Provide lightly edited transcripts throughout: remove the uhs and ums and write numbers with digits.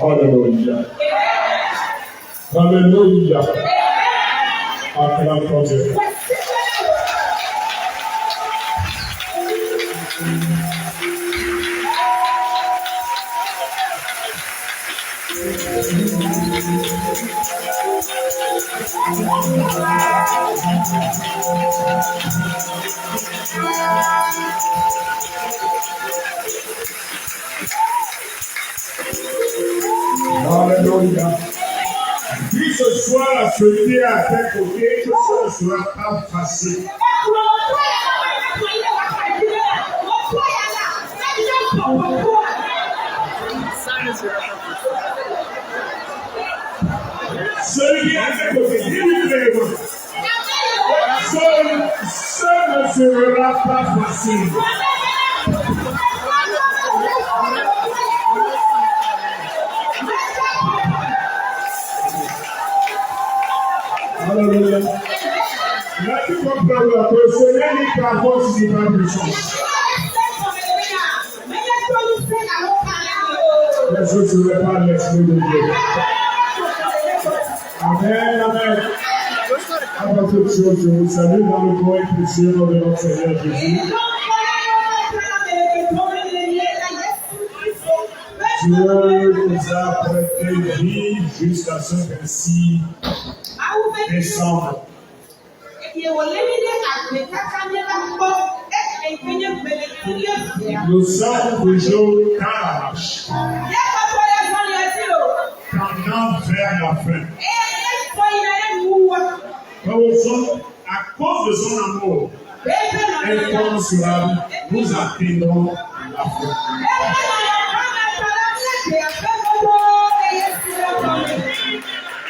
Hallelujah. Hallelujah. Hallelujah. Hallelujah. Puis ce soir, celui à tes côtés, que ce ne sera pas facile. Celui à tes côtés, dis-lui, ce ne sera pas facile. Alléluia. Là, tu comprends que ce n'est pas force qui va puissance. Je ne serai pas l'esprit de Dieu. Amen, amen. Avant toute chose, je vous salue dans le nom précieux de notre Seigneur Jésus. Dieu nous a prêté vie jusqu'à ce qu'ainsi décembre. Nous sommes toujours dans la marche. Tendant vers la fin. À cause de son amour incommensurable, nous attendons la fin.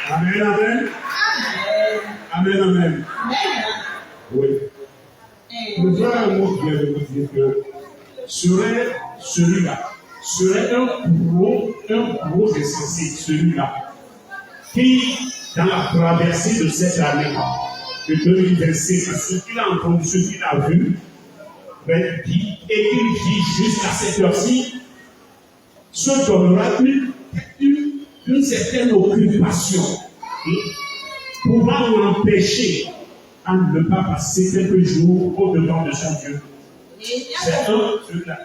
Amen, amen. Amen, amen. Oui. Je veux un mot qui vient de vous dire que celui-là serait un gros essentiel, celui-là, qui, dans la traversée de cette année de 2026, ce qu'il a entendu, ce qu'il a vu, et qu'il vit jusqu'à cette heure-ci, se donnera une certaine occupation pouvant l'empêcher à ne pas passer quelques jours au-devant de son Dieu. C'est un celui-là.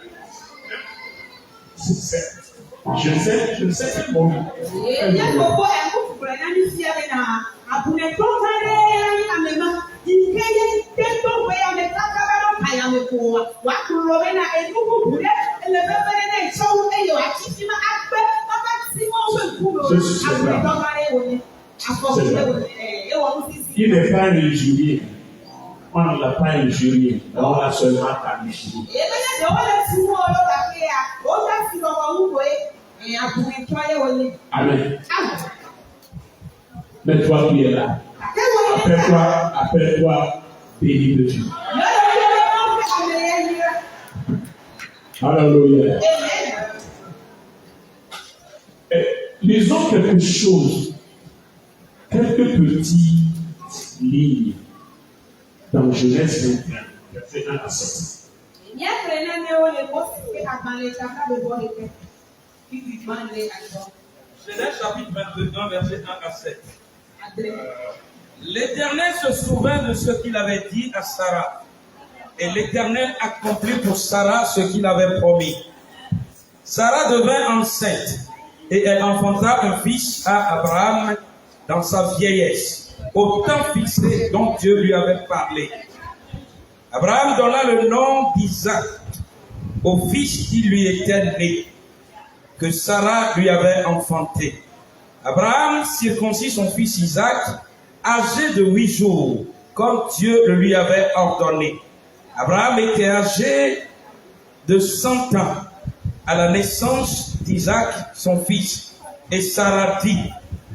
Je ne sais quel moment. Il n'est pas injurié. On ne l'a pas injurié. On l'a seulement qualifié. Amen. Mais toi qui es là, appelle-toi béni de Dieu. Alléluia. Lisons quelque chose, quelques petites lignes dans Genèse 21, verset 1 à 7. Genèse chapitre 21, verset 1 à 7. L'Éternel se souvint de ce qu'il avait dit à Sarah. Et l'Éternel accomplit pour Sarah ce qu'il avait promis. Sarah devint enceinte et elle enfanta un fils à Abraham dans sa vieillesse, au temps fixé dont Dieu lui avait parlé. Abraham donna le nom d'Isaac au fils qui lui était né, que Sarah lui avait enfanté. Abraham circoncit son fils Isaac, âgé de 8 jours, comme Dieu le lui avait ordonné. Abraham était âgé de 100 ans à la naissance d'Isaac, son fils. Et Sarah dit,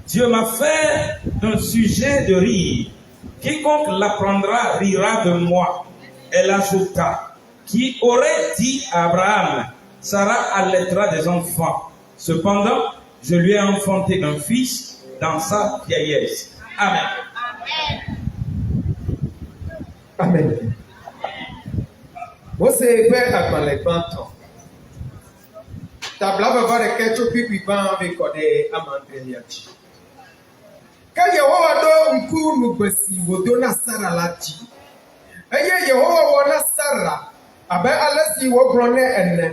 Dieu m'a fait un sujet de rire. Quiconque l'apprendra rira de moi. Elle ajouta, qui aurait dit à Abraham, Sarah allaitera des enfants. Cependant, je lui ai enfanté un fils dans sa vieillesse. Amen. Amen. Você vai agbalẹ̀gbọ́ntàn. Tàbí lábàbá rẹ̀ kẹ́tọ́ pípì bá ń fi kọ̀dé amandeliachi. Kẹ́yẹ̀ wọ́n wá dọ́ nkú nugbèsì wòdó náà sára láti. Ẹyẹ yẹ̀ wọ́n wá wọ́n náà sára. Àbẹ́ alẹ́ sì wọ́n gbọ́n ní ẹ̀nẹ́.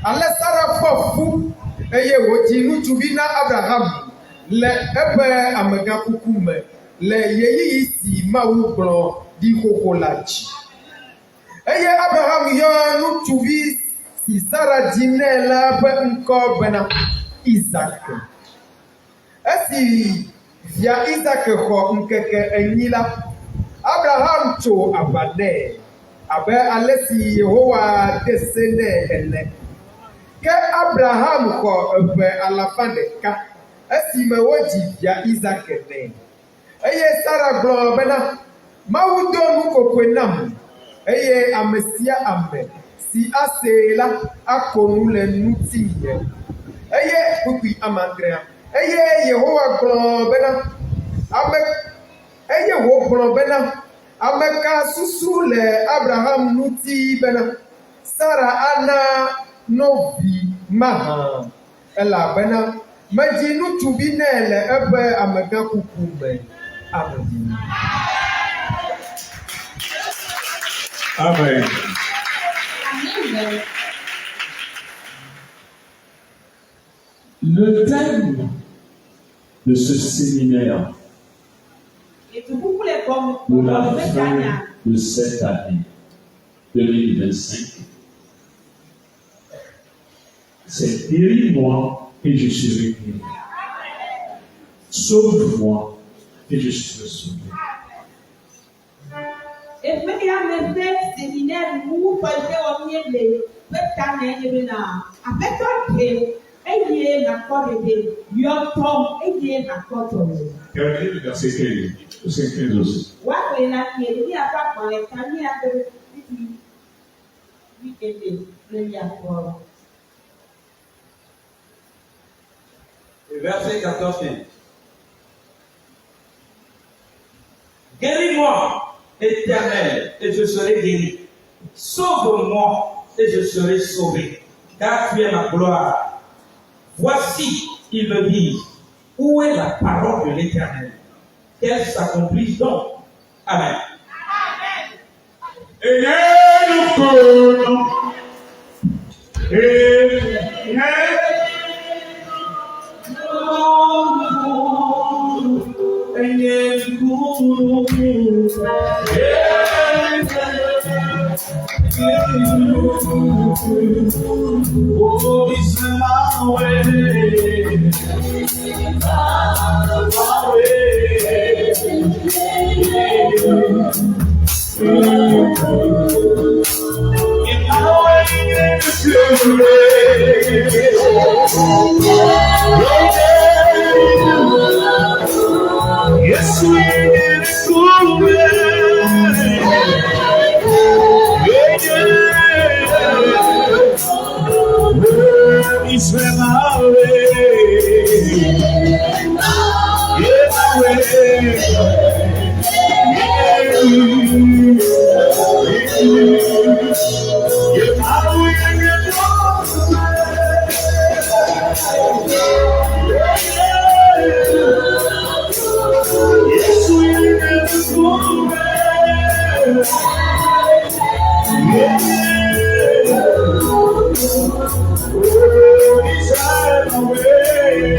Alẹ́ sára pọ̀ fún. Ẹyẹ wò jí nútùbí ná Abraham. Lẹ ẹbẹ̀ àmẹ̀gá kúkú mẹ́. Lẹ yẹ̀yí yìí sì máa wú gbọ́n di kókó láti. Eye Abraham yɔ ŋutsuvi si Sara dzi nɛ la ƒe ŋkɔ bena Isaac. Esi via Isaac xɔ ŋkeke 8 la, Abraham tso ava nɛ abe ale si Yehowa de se nɛ ene. Ke Abraham xɔ 200 esime wodzi via Isaac nɛ. Eye Sara gblɔ bena Mawu do nukokoe nam. Eye ame sia ame si ase la akonu le nutinye. Eye kpukpi amandrea. Eye Yehowa gblɔ bena ameka susu le Abraham nuti bena Sara ana novi mahã elabena medzi nutsuvi nɛ le ebe amegã kuku me. Amen. Amen. Le thème de ce séminaire pour la fin de cette année 2025, c'est guéris-moi et je serai guéri. Sauve-moi et je serai sauvé. Regardez le verset 15 aussi. Verset 14. Guéris-moi, Éternel, et je serai guéri. Sauve-moi, et je serai sauvé, car tu es ma gloire. Voici, ils me disent, où est la parole de l'Éternel? Qu'elle s'accomplisse donc. Amen. Oh, it's my way. My way. In my way, yes, we get cool. Israel, my way. Yeah, my way. Yeah, my way. Yes, we never go away. Yeah. Oh, Israel, my way.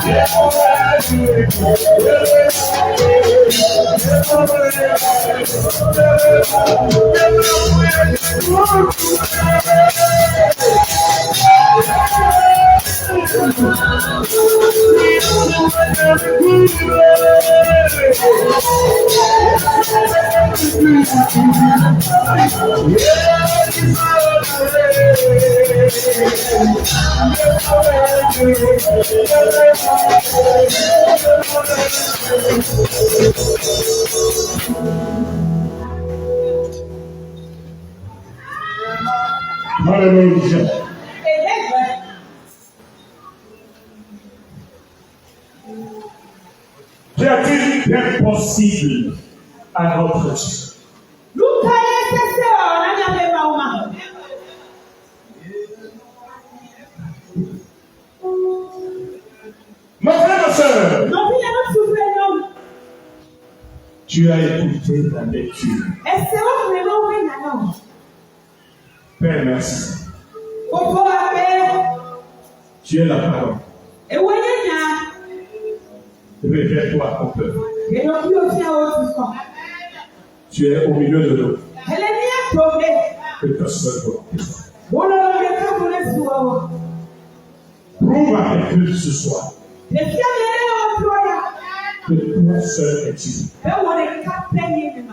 Get away. Hallelujah. Qu'y a-t-il d'impossible à notre Dieu? Mon frère, ma soeur, tu as écouté la lecture. Père, merci. Tu es la parole. Révèle-toi au peuple. Tu es au milieu de nous. Que ta seule volonté. Prouve à quelqu'un ce soir que toi seul es Dieu.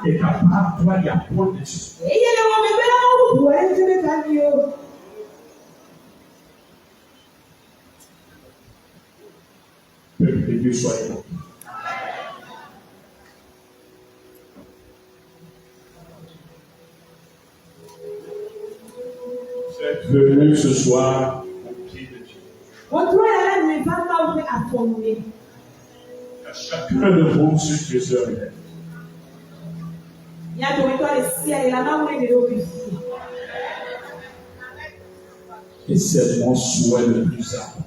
Et qu'à part toi, il n'y a point de Dieu. Peuple de Dieu, soyez bon. Vous êtes venus ce soir au pied de Dieu. À chacun de vous, sur Dieu se révèle. Et c'est mon souhait le plus important.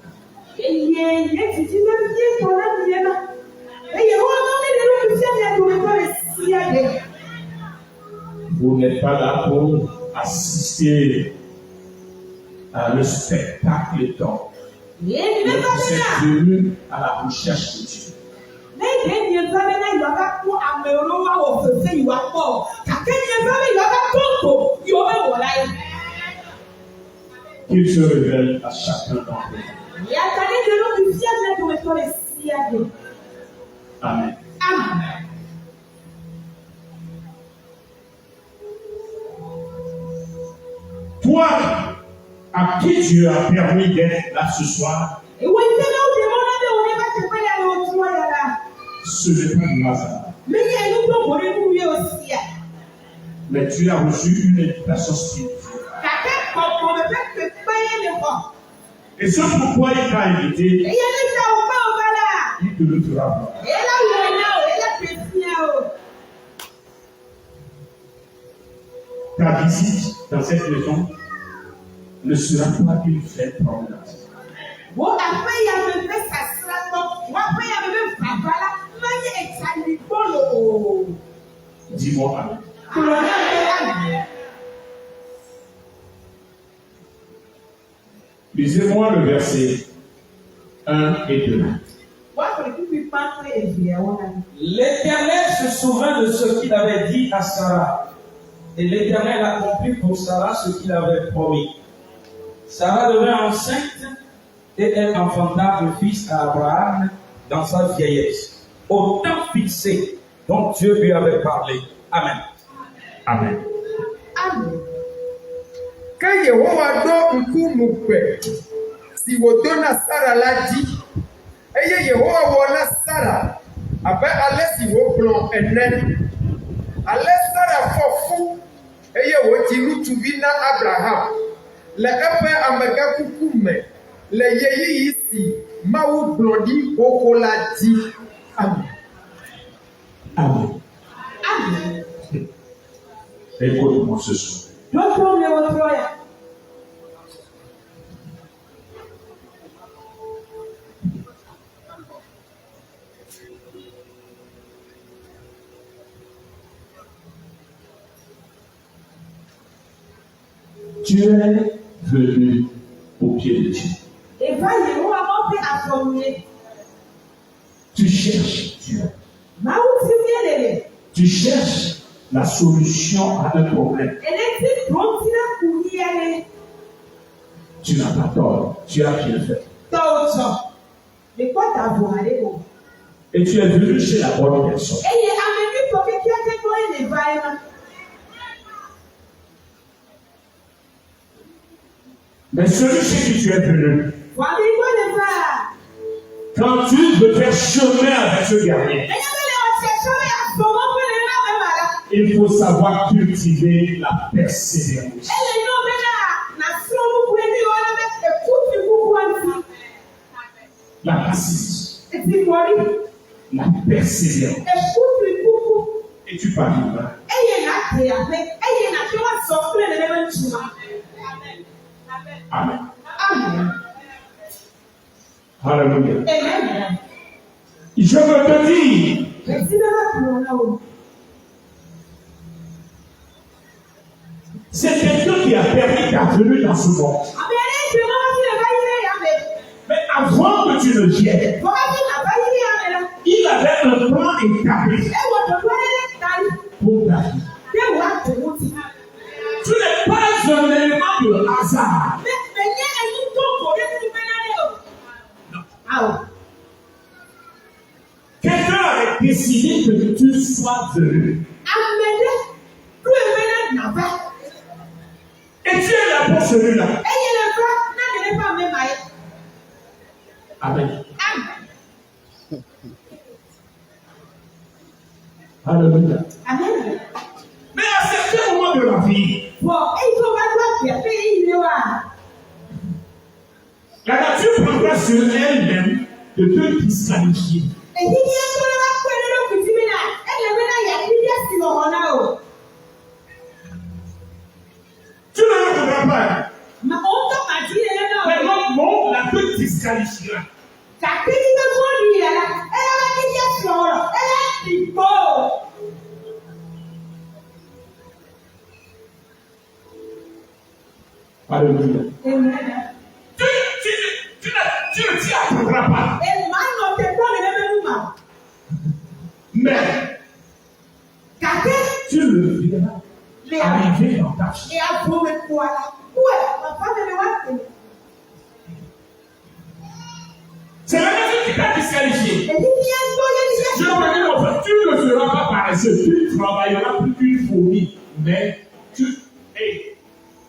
Vous n'êtes pas là pour assister à le spectacle d'or. Vous êtes venus à la recherche de Dieu. Qu'il se révèle à chacun d'entre nous. Amen. Toi, à qui Dieu a permis d'être là ce soir, ce n'est pas du hasard. Mais tu as reçu une invitation spirituelle. Et ce pourquoi il t'a invité, il te le fera voir. Ta visite dans cette maison ne sera pas une fête promenade. Dis-moi Amen. Lisez-moi le verset 1 et 2. L'Éternel se souvint de ce qu'il avait dit à Sarah. Et l'Éternel accomplit pour Sarah ce qu'il avait promis. Sarah devint enceinte et elle enfanta un fils à Abraham dans sa vieillesse, au temps fixé dont Dieu lui avait parlé. Amen. Amen. Ka Yehowa ɖo ŋku nugbe si wòdo na Sara la dzi, eye Yehowa wɔ na Sara abe ale si wògblɔ ene. Ale Sara fɔ fu eye wòdzi ŋutsuvi na Abraham le eƒe amegãkuku me le ɣeyiɣi si Mawu gblɔ ɖi xoxo la dzi. Amen. Amen. Écoute-moi ce soir. Tu es venu au pied de Dieu. Tu cherches Dieu. Tu cherches la solution à un problème. Tu n'as pas tort. Tu as bien fait. Et tu es venu chez la bonne personne. Mais celui chez qui tu es venu, quand tu veux faire chemin avec ce gardien, il faut savoir cultiver la persévérance. La patience. La persévérance. Et tu parviendras. Amen. Alléluia. Je veux te dire, c'est quelqu'un qui a permis ta venue dans ce monde. Mais avant que tu ne viennes, il avait un plan établi pour ta vie. Tu n'es pas un élément de hasard. Quelqu'un avait décidé que tu sois venu. Et tu es là pour celui-là. Amen. Alléluia. Mais à certains moments de la vie, la nature prendra sur elle-même de te disqualifier. Tu ne le voudras pas. Mais notre monde la te disqualifiera. Alléluia. Tu tu ne t'y attendras pas. Mais tu le verras arriver dans ta vie. C'est la personne qui t'a disqualifié. Je peux dire, mon frère, tu ne seras pas paresseux, tu travailleras plus qu'une fourmi, mais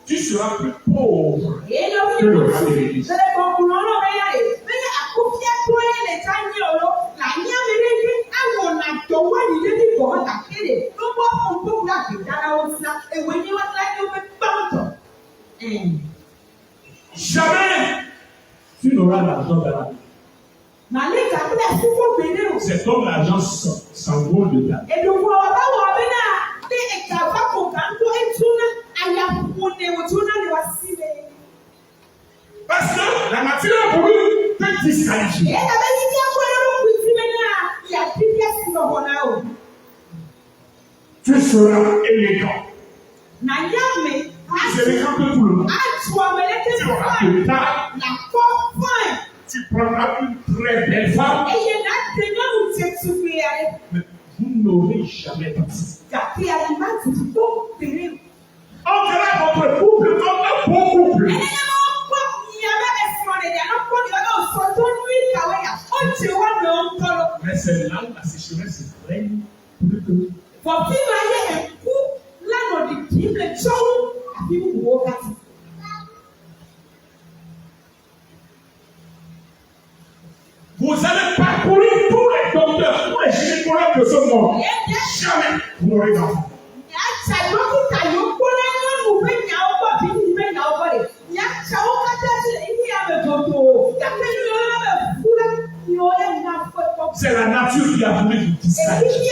tu seras plus pauvre que le roi de l'église. Jamais tu n'auras l'argent dans la vie. C'est comme l'argent s'envole de ta vie. Parce que la nature a voulu te disqualifier. Tu seras élégant. Tu seras élégant que tout le monde. Tu auras de taille. Tu prendras une très belle femme. Mais vous n'aurez jamais passé. On verra votre couple comme un beau couple. Mais c'est là où la sécheresse règne plus que. Vous allez parcourir tous les docteurs, tous les gynécologues de ce monde. Jamais vous n'aurez d'enfant. C'est la nature qui a voulu vous disqualifier.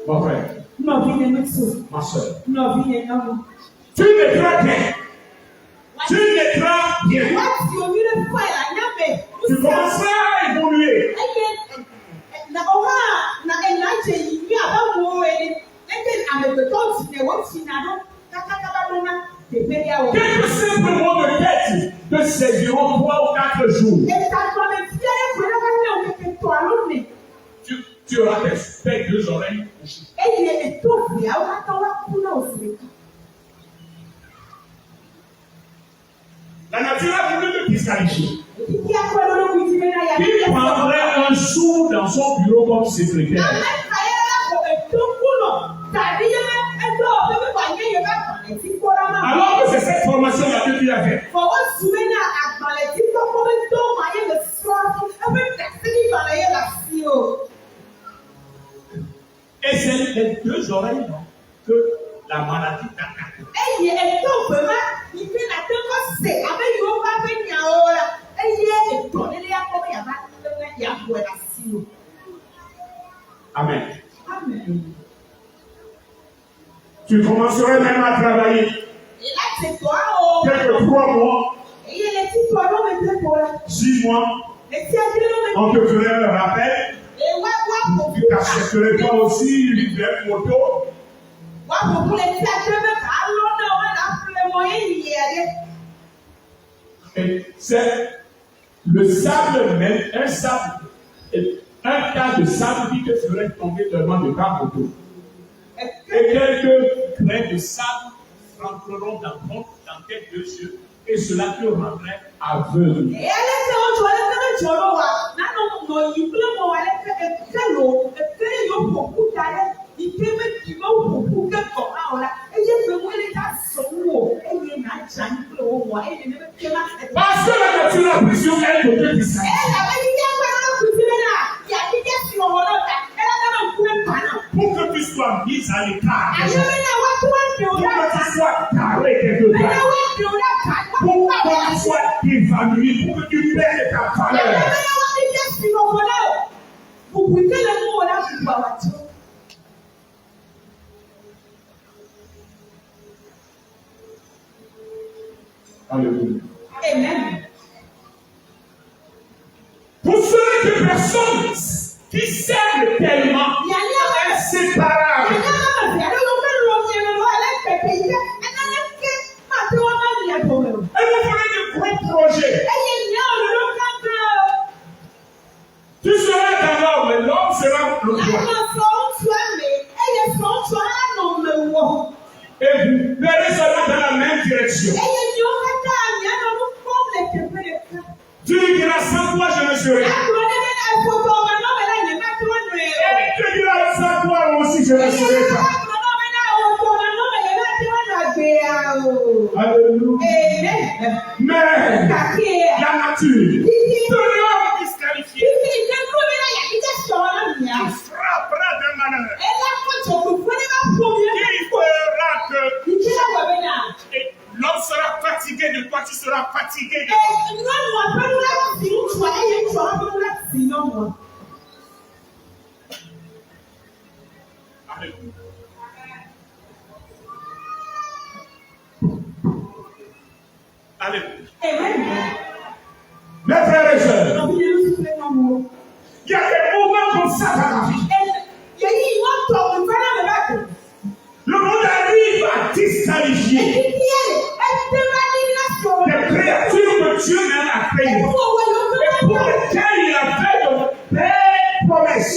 Mon frère, ma soeur, tu naîtras bien. Tu naîtras bien. Tu commenceras à évoluer. Quelques simples mots de tête te séduiront 3 ou 4 jours. Tu auras tes 2 oreilles couchées. La nature a voulu te disqualifier. Il prendrait un sou dans son bureau comme secrétaire. Alors que c'est cette formation-là que tu as faite. Et c'est les 2 oreilles que la maladie t'attaque. Amen. Amen. Tu commencerais même à travailler. Quelques 3 mois, 6 mois, on te ferait un rappel. Tu t'achèterais toi aussi une belle moto. Et c'est le sable même, un tas de sable qui te ferait tomber devant de ta moto. Et quelques grains de sable rentreront dans tes 2 yeux et cela te rendrait aveugle. Parce que la nature a pris sur elle de te disqualifier. Pour que tu sois mise à l'écart. Pour que tu sois carré quelque part. Pour que tu sois évanoui. Pour que tu perdes ta valeur. Alléluia. Amen. Pour ceux que personne qui s'aiment tellement, inséparables. Elle vous ferait de gros projets. Tu seras dans l'homme, mais l'homme sera le roi. Et vous verrez seulement dans la même direction. Tu lui diras sans toi je ne serai. Et tu diras sans toi aussi je ne serai pas. Alléluia. Mais la nature de l'homme disqualifié frappera de malheur. Il fera que l'homme sera fatigué de toi, tu seras fatigué de toi. Alléluia. Alléluia. Mes frères et sœurs, il y a des moments comme ça dans la vie. Le monde arrive à disqualifier des créatures que Dieu même a créées et pour lesquelles il a fait de belles promesses.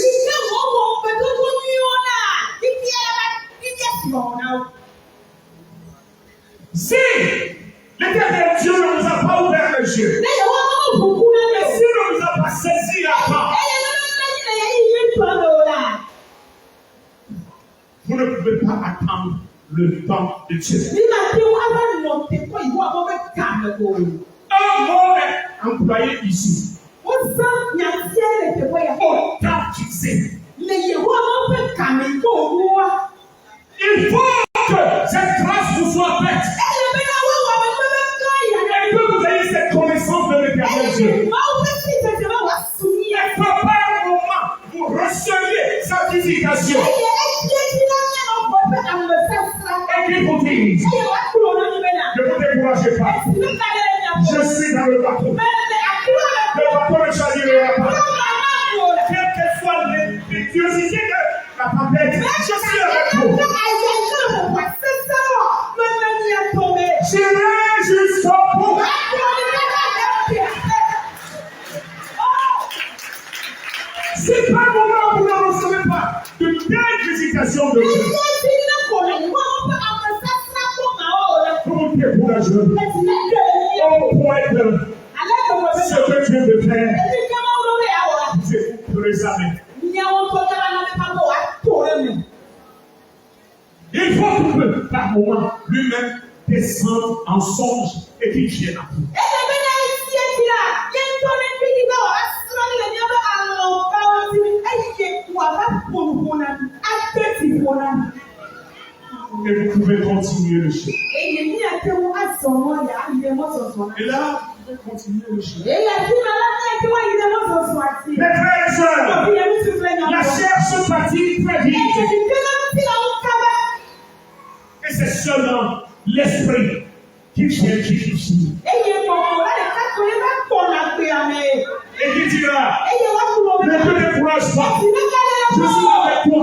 Si l'Éternel Dieu ne nous a pas ouvert les yeux, et s'il ne nous a pas saisi à temps, vous ne pouvez pas attendre le temps de Dieu. Un mot est employé ici. Au temps qu'il sait. Il faut que cette grâce vous soit faite. Et que vous ayez cette connaissance de l'Éternel Dieu. Et que par un moment, vous receviez sa visitation. Et qu'il vous dise, ne vous découragez pas. Je suis dans le bateau. Le bateau ne chavira pas. Quelle que soit l'impétuosité de la tempête, je suis avec vous. J'irai jusqu'au bout. Si par moment vous ne recevez pas de telle visitation de Dieu, vous vous découragez. On pourrait être ce que Dieu veut faire. C'est pour les amis. Il faut que par moment lui-même descende en songe et qu'il vienne à vous. Et vous pouvez continuer le chemin. Et là, vous pouvez continuer le chemin. Mes frères et sœurs, la chair se fatigue très vite. Et c'est seulement l'esprit qui vient difficile. Et qui dira, ne te décourage pas, je suis avec toi.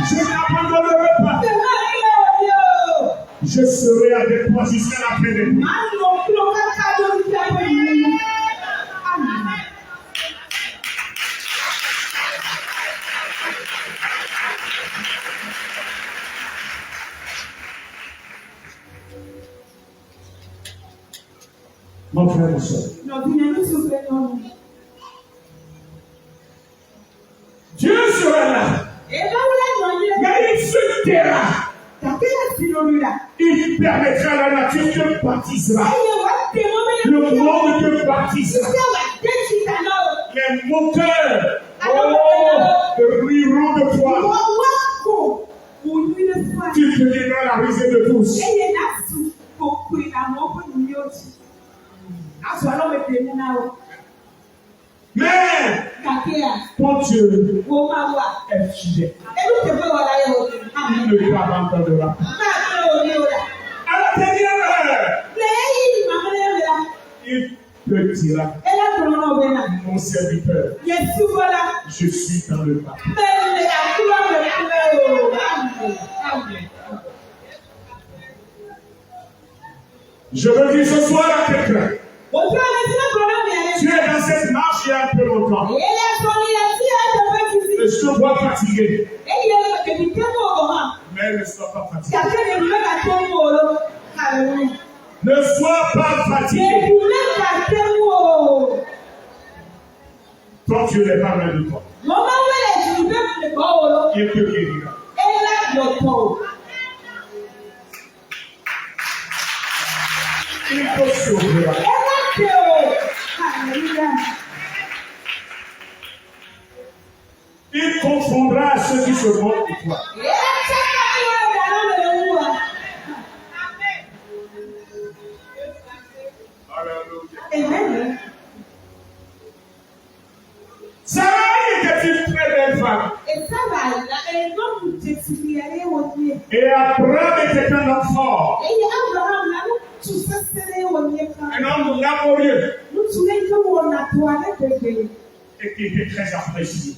Je n'abandonnerai pas. Je serai avec toi jusqu'à la fin des temps. Mon frère et soeur, Dieu sera là. Mais il se taira. Il permettra à la nature que baptisera. Le monde que baptisera. Les moteurs riront de toi. Tu deviendras la risée de tous. Mais ton Dieu est fidèle. Il ne t'abandonnera pas. À la dernière heure, il te dira, Mon serviteur, je suis dans le pas. Je veux dire ce soir à quelqu'un, tu es dans cette marche il y a un peu longtemps. Et je te vois fatigué. Mais ne sois pas fatigué. Ne sois pas fatigué. Ton Dieu n'est pas loin de toi. Il te guérira. Il te sauvera. Il confondra ceux qui se moquent de toi. Amen. Sarah était une très belle femme. Et Abraham était un homme fort. Un homme laborieux. Et qui était très apprécié.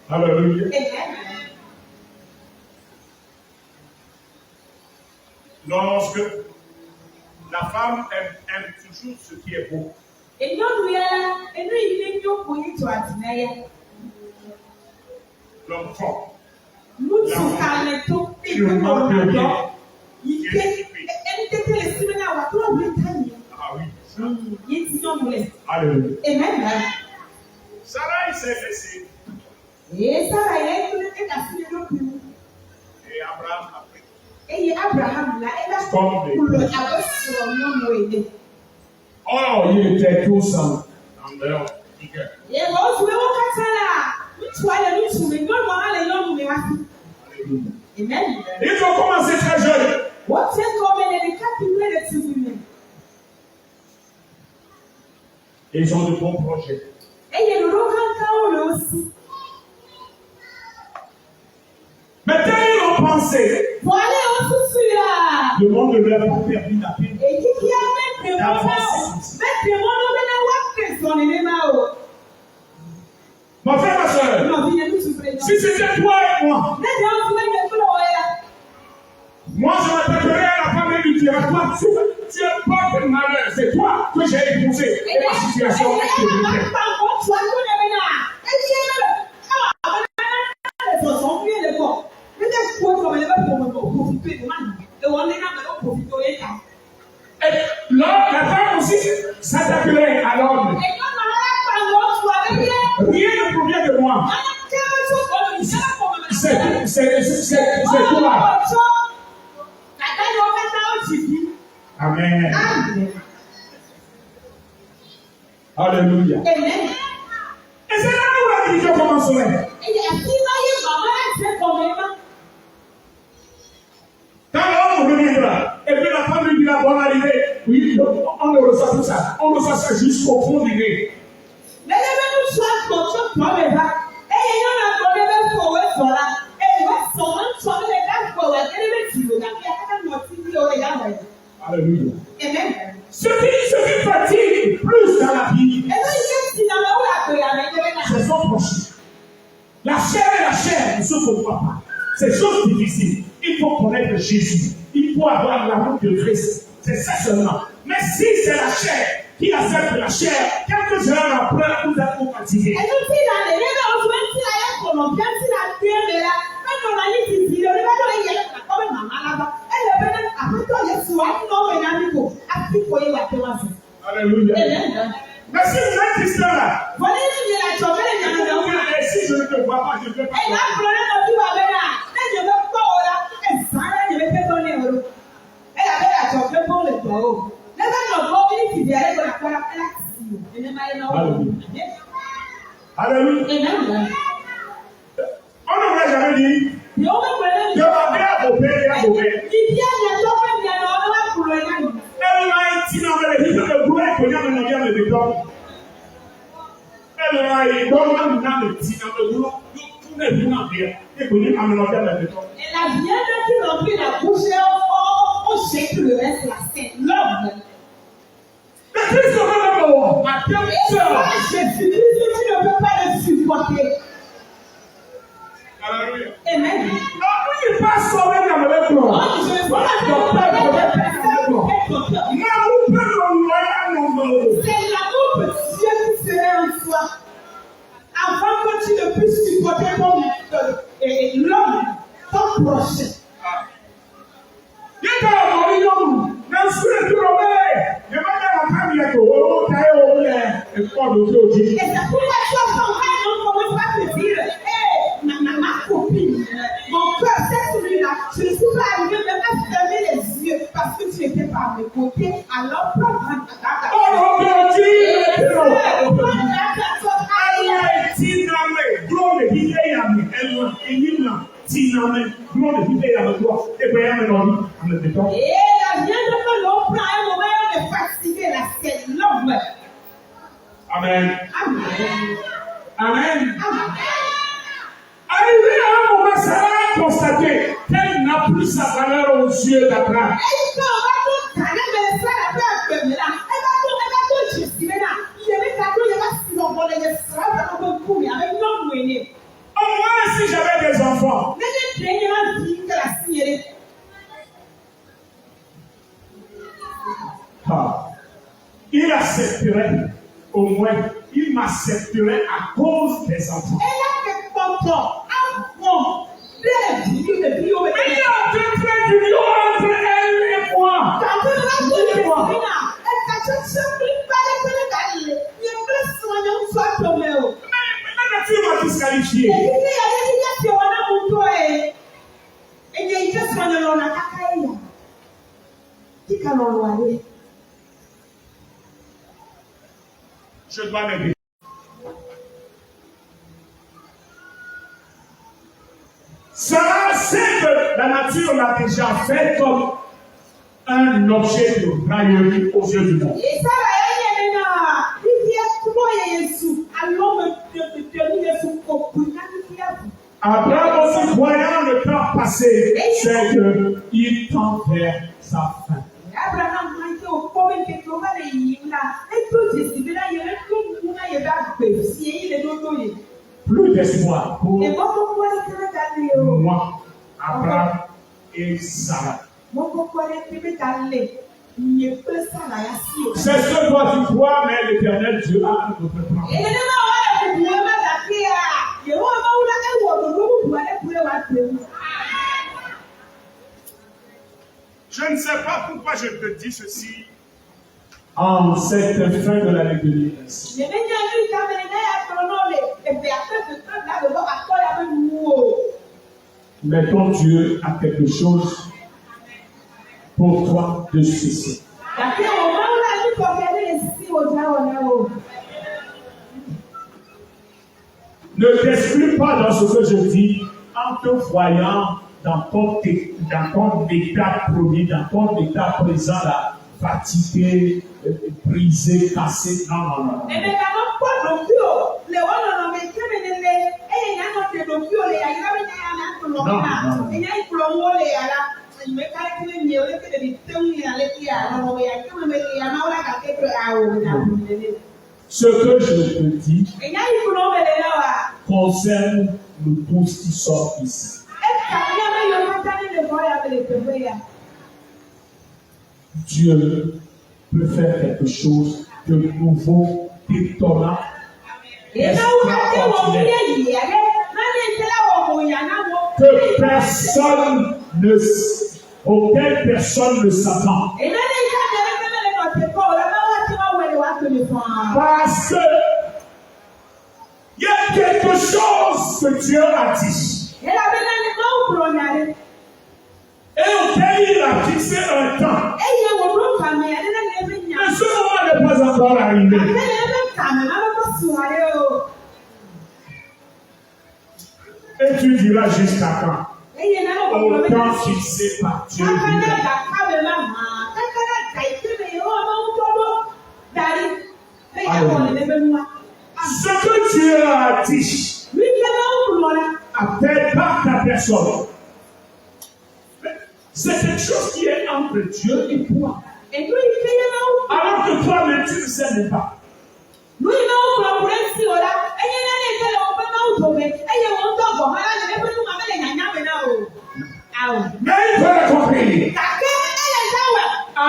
Alléluia. Lorsque la femme aime toujours ce qui est beau. L'homme fort. Ah oui. Alléluia. Amen. Sarah, il s'est laissé. Et Abraham a pris. Oh, il était tout seul. En dehors. Ils ont commencé très jeunes. Et ils ont de bons projets. Maintenant, ils ont pensé. Le monde ne leur a pas permis d'avancer. Mon frère, ma soeur, si c'était toi et moi, moi je m'attaquerais à la femme et lui dirais, toi, tu es pas de malheur, c'est toi que j'ai épousé. Et ma situation est que et là, la femme aussi s'attaquerait à l'homme. Rien ne provient de moi. C'est toi. Amen. Alléluia. Et c'est là où la religion commencerait. Quand l'homme reviendra, et puis la femme lui dira, bonne arrivée, oui, on le reçoit tout ça. On reçoit ça jusqu'au fond du nez. Alléluia. Ce qui fatigue plus dans la vie, c'est son prochain. La chair et la chair ne se côtoient pas. C'est chose difficile. Il faut connaître Jésus. Il faut avoir l'amour de Christ. C'est ça seulement. Mais si c'est la chair qui accepte la chair, quelques heures après, vous êtes fatigué. Alléluia. Mais si vous êtes Christian là, si je ne te vois pas, je ne vais pas. Alléluia. On n'aurait jamais dit. Dieu va bien apporter, bien apporter. Elle a été dans le livre de Goulet, que nous avons bien le béton. Elle a été dans le petit dans le boulot, tout n'est plus en bien. Et que nous avons bien le béton. Elle a bien qui remplit la bouche, on sait que le reste, la scène, l'homme. Jésus-Christ tu ne peux pas le supporter. Alléluia. Amen. Il passe sur le Oh, je ne sais pas c'est l'amour de Dieu qui serait en toi. Avant que tu ne puisses supporter l'homme, ton prochain. Et c'est pourquoi tu commences pas te dire, ma copine, mon cœur, c'est celui-là. Je ne suis pas arrivé même à fermer les yeux parce que tu n'étais pas à mes côtés. Alors, prends et la vient de faire l'homme prend un moment de fatiguer la scène. L'homme. Amen. Amen. Amen. Amen. Arrivé à un moment, Sarah a constaté qu'elle n'a plus sa valeur aux yeux d'Abraham. Au moins, si j'avais des enfants, il accepterait, au moins, il m'accepterait à cause des enfants. Mais il y a un trait d'union entre elle et moi. Maintenant, tu m'as disqualifié. Je dois m'aider. Sarah sait que la nature l'a déjà fait comme un objet de raillerie aux yeux du monde. Abraham aussi, voyant le temps passer, c'est qu'il tend vers sa fin. Plus d'espoir pour moi, Abraham et Sarah. C'est ce que toi tu crois, mais l'Éternel Dieu a un autre plan. Je ne sais pas pourquoi je te dis ceci en cette fin de l'année 2026. Mais ton Dieu a quelque chose pour toi de spécial. Ne t'exclus pas dans ce que je dis en te voyant dans ton état premier, dans ton état présent, là, fatigué, brisé, cassé. Non, non, non. Ce que je te dis concerne nous tous qui sommes ici. Dieu peut faire quelque chose de nouveau, d'étonnant, extraordinaire, auquel personne ne s'attend. Parce que il y a quelque chose que Dieu a dit. Et auquel il a fixé un temps. Mais ce moment n'est pas encore arrivé. Et tu diras jusqu'à quand? Au temps fixé par Dieu. Ce que Dieu a dit appelle pas ta personne. C'est quelque chose qui est entre Dieu et toi. Alors que toi-même, tu ne sais même pas. Nous, nous, nous, Mais il faut le comprendre. Au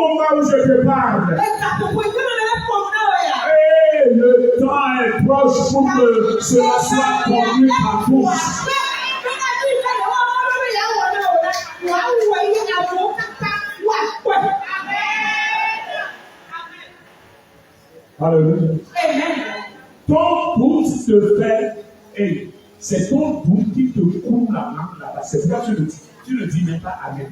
moment où je te parle, le temps est proche pour que cela soit connu par tous. Alléluia. Ton doute te fait, c'est ton doute qui te coule la langue là-bas. C'est pourquoi tu le dis. Tu ne dis même pas Amen.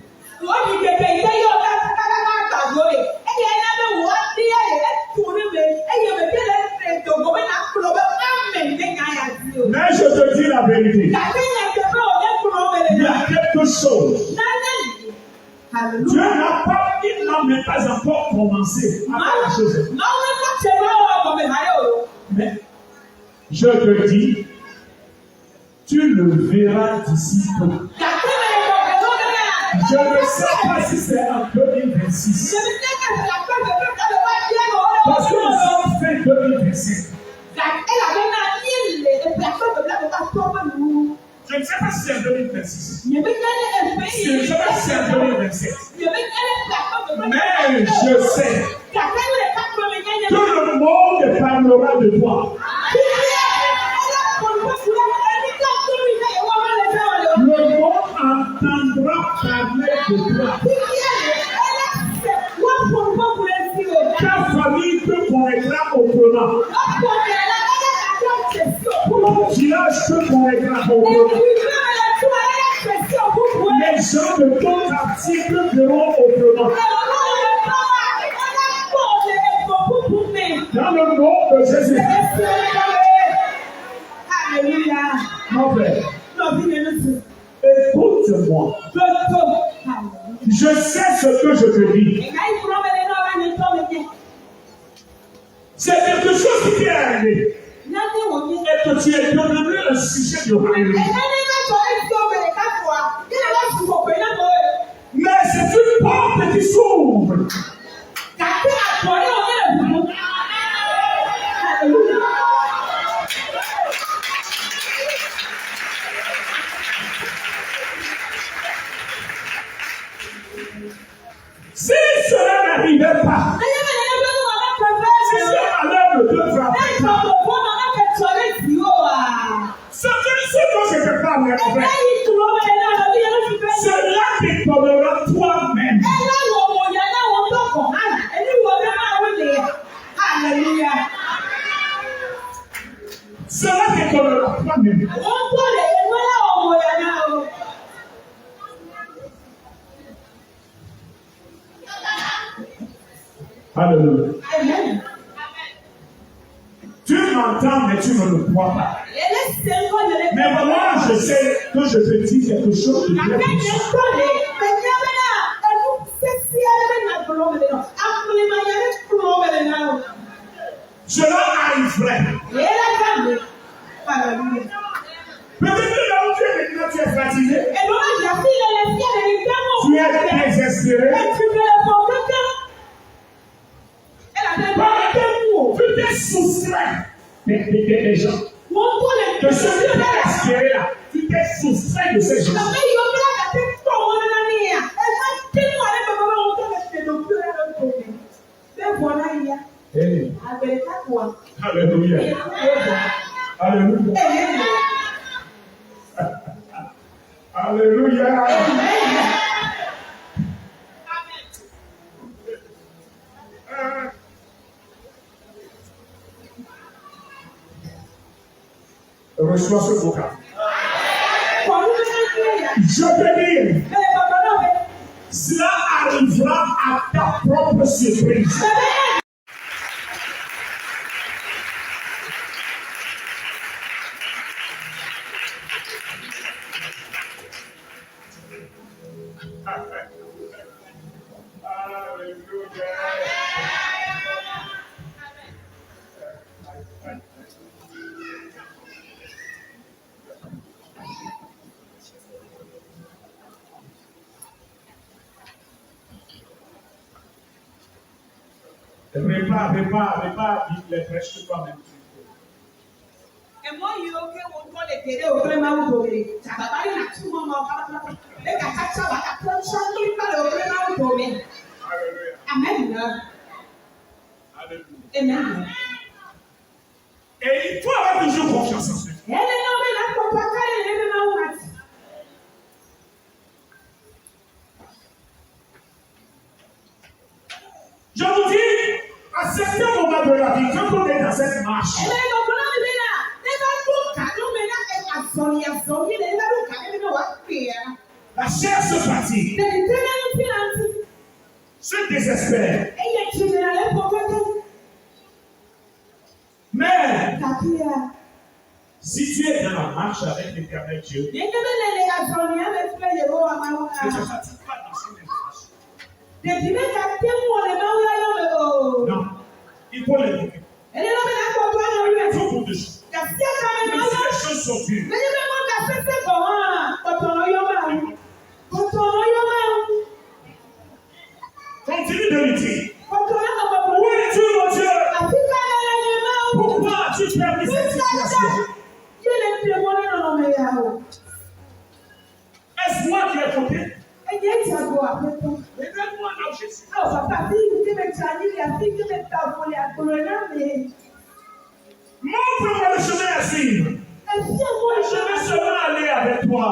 Mais je te dis la vérité. Il y a quelque chose. Dieu n'a pas, il n'a même pas encore commencé à faire la chose. Mais je te dis, tu le verras d'ici peu. Je ne sais pas si c'est en 2026. Parce que nous sommes fin 2025. Je ne sais pas si c'est en 2026. Je ne sais pas si c'est en 2027. Mais je sais que le monde parlera de toi. Le monde entendra parler de toi. Ta famille te connaîtra autrement. Ton village te connaîtra autrement. Les gens de ton quartier te verront autrement. Dans le nom de Jésus. Alléluia. Mon frère, écoute-moi. Je sais ce que je te dis. C'est quelque chose qui t'est arrivé. Et que tu es devenu le sujet de rêve. Mais c'est une porte qui s'ouvre. Si cela n'arrivait pas, si ce malheur ne te frappait pas, ce que je te parle, mon frère, cela t'étonnera toi-même. Cela t'étonnera toi-même. Alléluia. Tu m'entends, mais tu ne le crois pas. Mais moi, je sais que je te dis quelque chose de bien puissant. Cela arriverait. Peut-être que là où tu es maintenant, tu es fatigué. Tu es désespéré. Tu t'es soustrait des gens. De ceux qui t'ont espéré là, tu t'es soustrait de ces gens. Hey. Alléluia. Alléluia. Alléluia. Reçois ce vocal. Je te dis, cela arrivera à ta propre surprise. Répare les brèches que toi-même tu fais. Et moi, il y a aucun moment de télé au vraiment où tu ça va pas aller là-dessus, moi, mais quand ça va, tu prends chanter par le vraiment où tu Amen. Alléluia. Amen. Et il faut avoir toujours confiance en Dieu. Je vous dis, à certains moments de la vie, quand on est dans cette marche, la chair se fatigue, se désespère. Mais si tu es dans la marche avec l'Éternel Dieu, ne te fatigue pas dans son marche. Non, il faut l'éduquer. Il faut beaucoup de choses. Même si les choses sont dures. Continue de lui dire. Où es-tu, mon Dieu? Pourquoi as-tu permis cette situation? Est-ce moi qui ai fauté? Révèle-moi là où je suis. Montre-moi le chemin à suivre. Je vais seulement aller avec toi.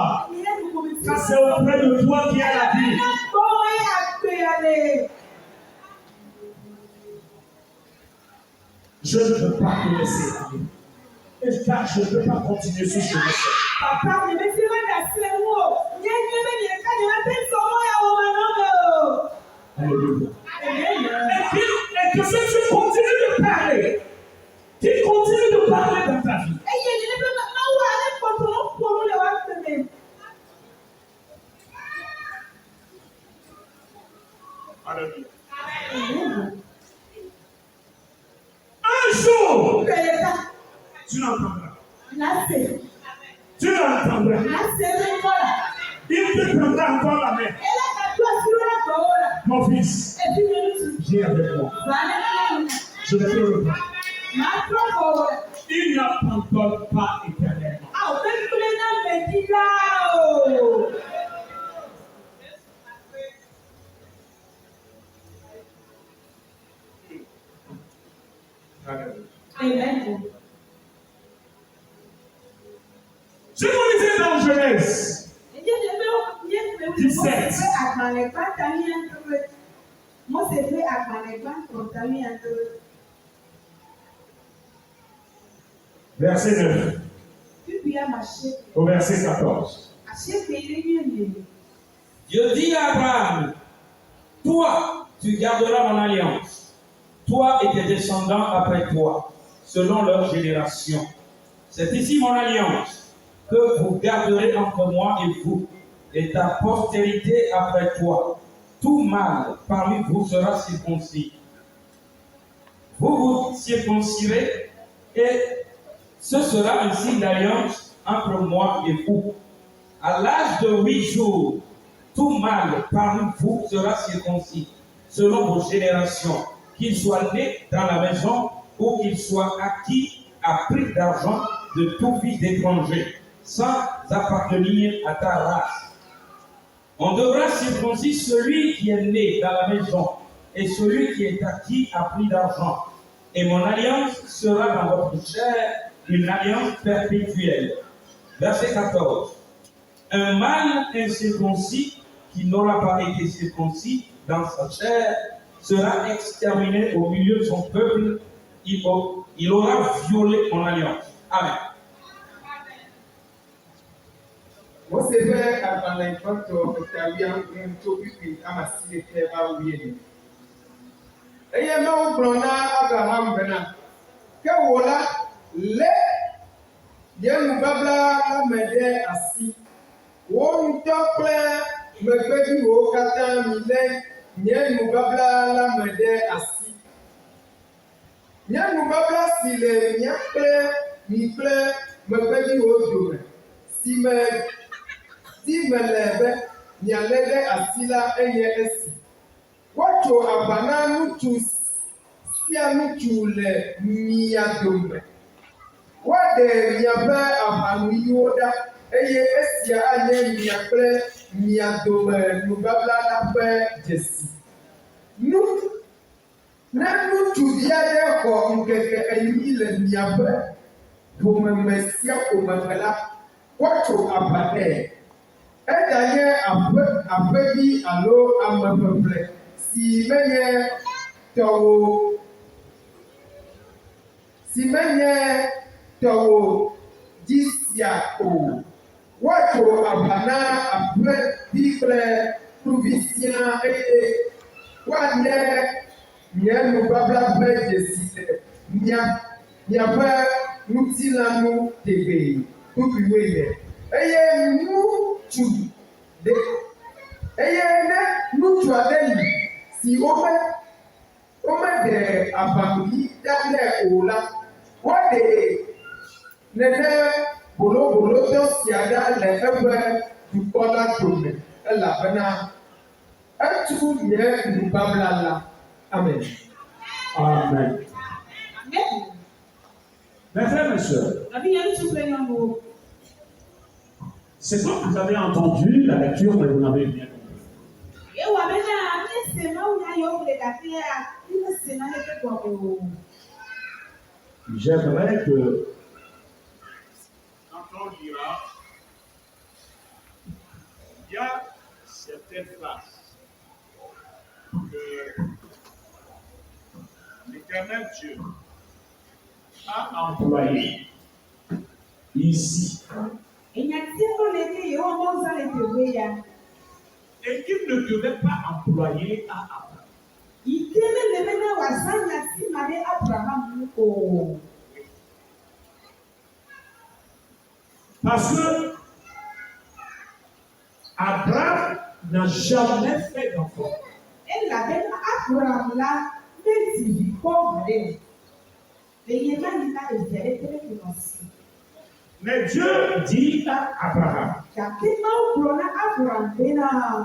Car c'est auprès de toi qu'il y a la vie. Je ne peux pas te laisser aller. Car je ne peux pas continuer ce chemin seul. Alléluia. Et que si tu continues de parler, tu continues de parler dans ta vie. Alléluia. Un jour, tu l'entendras. Tu l'entendras. Il te prendra encore la main. Mon fils, viens avec moi. Je vais te reprendre. Il n'abandonne pas éternellement. Amen. Je vous disais dans Genèse 17. Verset 9 au verset 14. Dieu dit à Abraham, toi, tu garderas mon alliance, toi et tes descendants après toi, selon leur génération. C'est ici mon alliance que vous garderez entre moi et vous, et ta postérité après toi. Tout mâle parmi vous sera circoncis. Vous vous circoncirez, et ce sera un signe d'alliance entre moi et vous. À l'âge de 8 jours, tout mâle parmi vous sera circoncis, selon vos générations, qu'il soit né dans la maison ou qu'il soit acquis à prix d'argent de tout fils d'étranger, sans appartenir à ta race. On devra circoncire celui qui est né dans la maison et celui qui est acquis à prix d'argent. Et mon alliance sera dans votre chair une alliance perpétuelle. Verset 14. Un mâle incirconcis qui n'aura pas été circoncis dans sa chair sera exterminé au milieu de son peuple. Il aura violé mon alliance. Amen. Mose bɛ agbalẽgbɔtɔ ƒetawia ŋutɔ kpikpi ama si ɖeke va wuiene. Eye Mawu gblɔ na Abraham bena, ke wò la, lé nye nubabla la me ɖe asi. Wò ŋutɔ kple megbeviwo katã milé nye nubabla la me ɖe asi. Nye nubabla si le mía kple mi kple megbeviwo dome, si me le be mialé ɖe asi la enye esi. Woatso aʋa na ŋutsu fia ŋutsu le mia dome. Woaɖe miaƒe aʋanuyiwo ɖa eye esia anye mia kple mia dome nubabla la ƒe dzesi. Ne ŋutsuvi aɖe xɔ ŋkeke enyi le miaƒe ƒomeme sia ƒomeme la, woatso aʋa nɛ. Eganye aƒevi alo ameƒeƒle si menye tɔwo dzi sia o. Woatso aʋa na aƒevi kple kluvi siaa eye woanye nye nubabla ƒe dzesi le miaƒe ŋutilãnu tegbee ƒuƒuiwoe le. Eye ne ŋutsu aɖe li si womeɖe aʋanuyi ɖa nɛ o la, woaɖe nene bolobolotɔ sia ɖa le eƒe dukɔ la dome elabena etu nye nubabla la. Amen. Amen. Mes frères, mes sœurs, c'est ce que vous avez entendu, la lecture, mais vous n'avez bien compris. J'aimerais que, quand on lira, il y a certaines phrases que l'Éternel Dieu a employées ici. Et qu'il ne devait pas employer à Abraham. Parce que Abraham n'a jamais fait d'enfant. Mais Dieu dit à Abraham,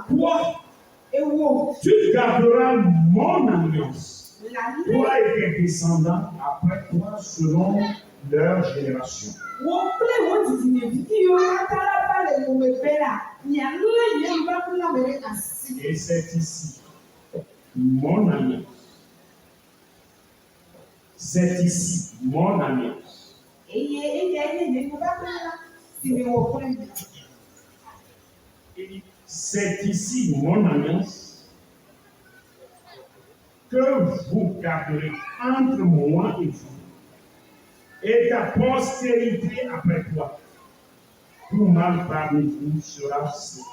toi, tu garderas mon alliance, toi et tes descendants après toi selon leur génération. Et c'est ici mon alliance. C'est ici mon alliance. C'est ici mon alliance que vous garderez entre moi et vous et ta postérité après toi. Tout mal parmi vous sera séparé.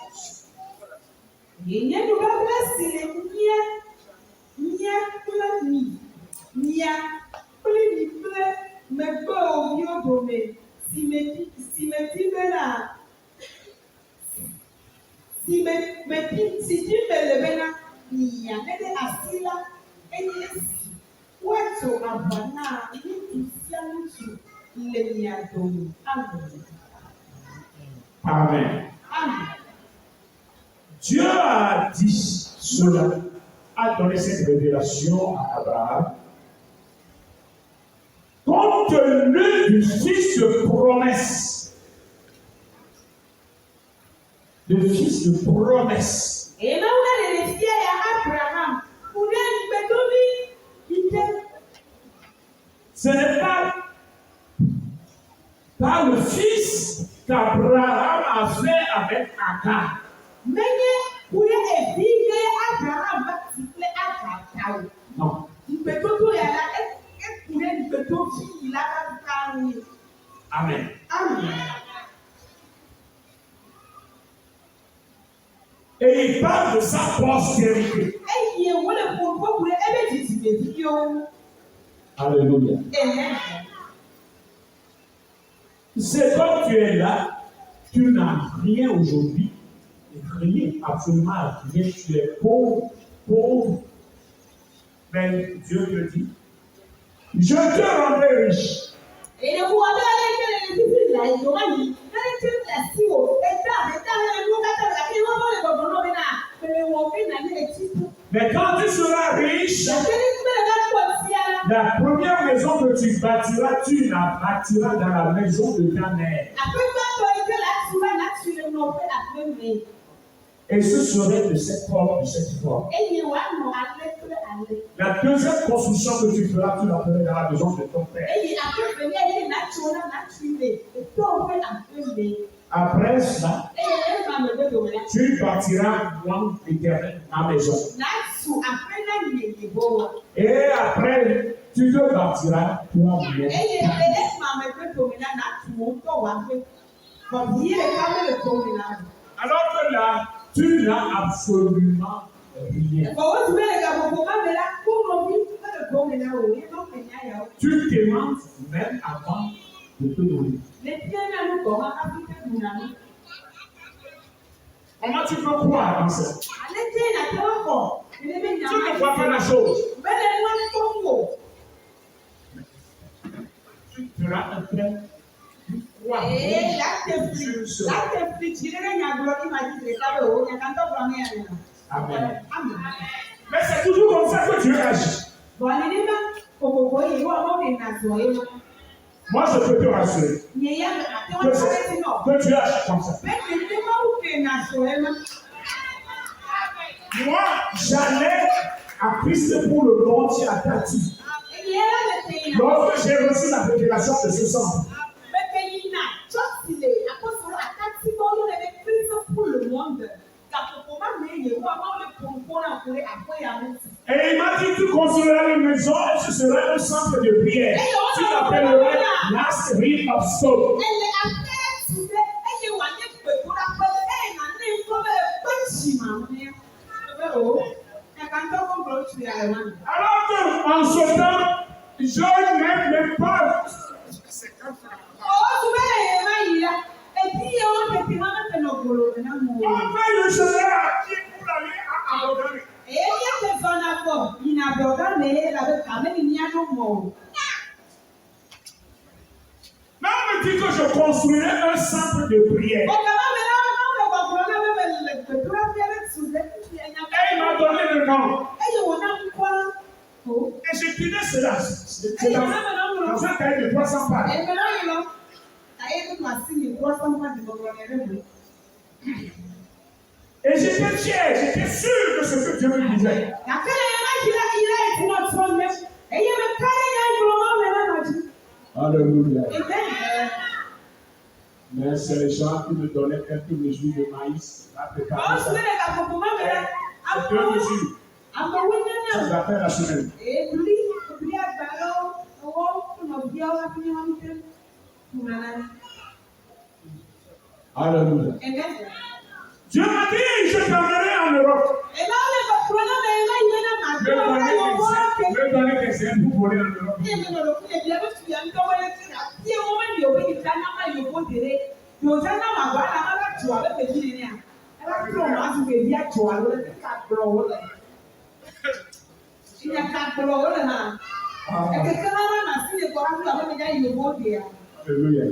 Si tu me le mets là, Amen. Dieu a dit cela, a donné cette révélation à Abraham, compte tenu du fils de promesse. Le fils de promesse. Ce n'est pas le fils qu'Abraham a fait avec Agar. Non. Amen. Et il parle de sa postérité. Alléluia. C'est comme tu es là, tu n'as rien aujourd'hui, rien, absolument rien, tu es pauvre. Mais Dieu te dit, je te rendrai riche. Mais quand tu seras riche, La première maison que tu bâtiras, tu la bâtiras dans la maison de ta mère. Et ce serait de cette porte, de cette porte. La deuxième construction que tu feras, tu la feras dans la maison de ton père. Après cela, tu bâtiras moi l'éternel ma maison. Et après, tu te bâtiras toi-même. Alors que là, tu n'as absolument rien. Tu demandes même avant de te donner. Comment tu peux croire en ça? Tu ne vois pas la chose. Tu feras un prêt. Amen. Mais c'est toujours comme ça que Dieu agit. Moi, je peux te rassurer que Dieu agit comme ça. Moi, j'allais à Christ pour le montier à Tati. Lorsque j'ai reçu la révélation de ce sang, et il m'a dit, tu construiras une maison et ce sera un centre de prière. Tu l'appelleras Last Ring of Stone. Alors qu'en ce temps, je n'aime pas. On va le chemin à qui pour aller à Abogane. Mais on me dit que je construirai un centre de prière. Et il m'a donné le nom. Et j'ai pris cela. C'est dans un cahier de 300 pages. Et j'étais fier, j'étais sûr de ce que Dieu me disait. Alléluia. Mais c'est les gens qui me donnaient quelques mesures de maïs à préparer ça. C'est 2 mesures. Ça s'appelle la semaine. Alléluia. Dieu m'a dit, je t'emmènerai en Europe. Me donner des ailes pour voler en Europe. Alléluia.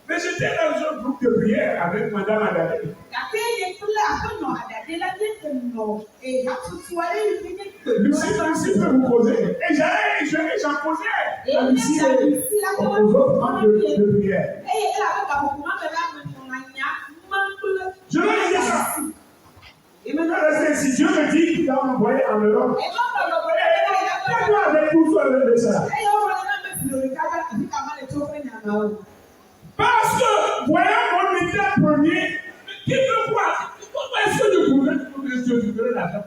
Mais j'étais dans un groupe de prière avec Madame Adadé. Lucie peut vous poser. Et j'en posais. Lucie aux autres membres de prière. Je leur disais ça. Et maintenant, si Dieu me dit qu'il va m'envoyer en Europe, pourquoi avec tout ça de ça? Parce que, voyons mon métier premier, qui veut quoi? Pourquoi est-ce que je voudrais l'argent?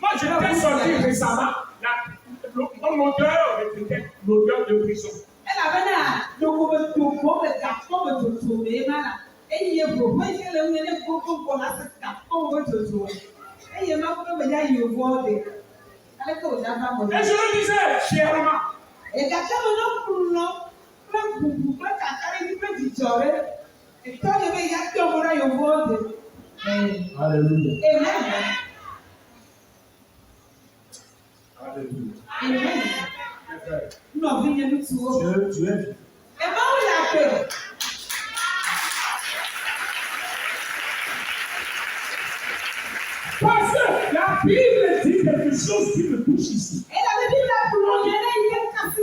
Moi, j'étais sorti récemment, mon odeur était l'odeur de prison. Et je le disais chèrement. Alléluia. Alléluia. Non, tu es. La Bible dit quelque chose qui me touche ici. Et la Bible a plongé une casse.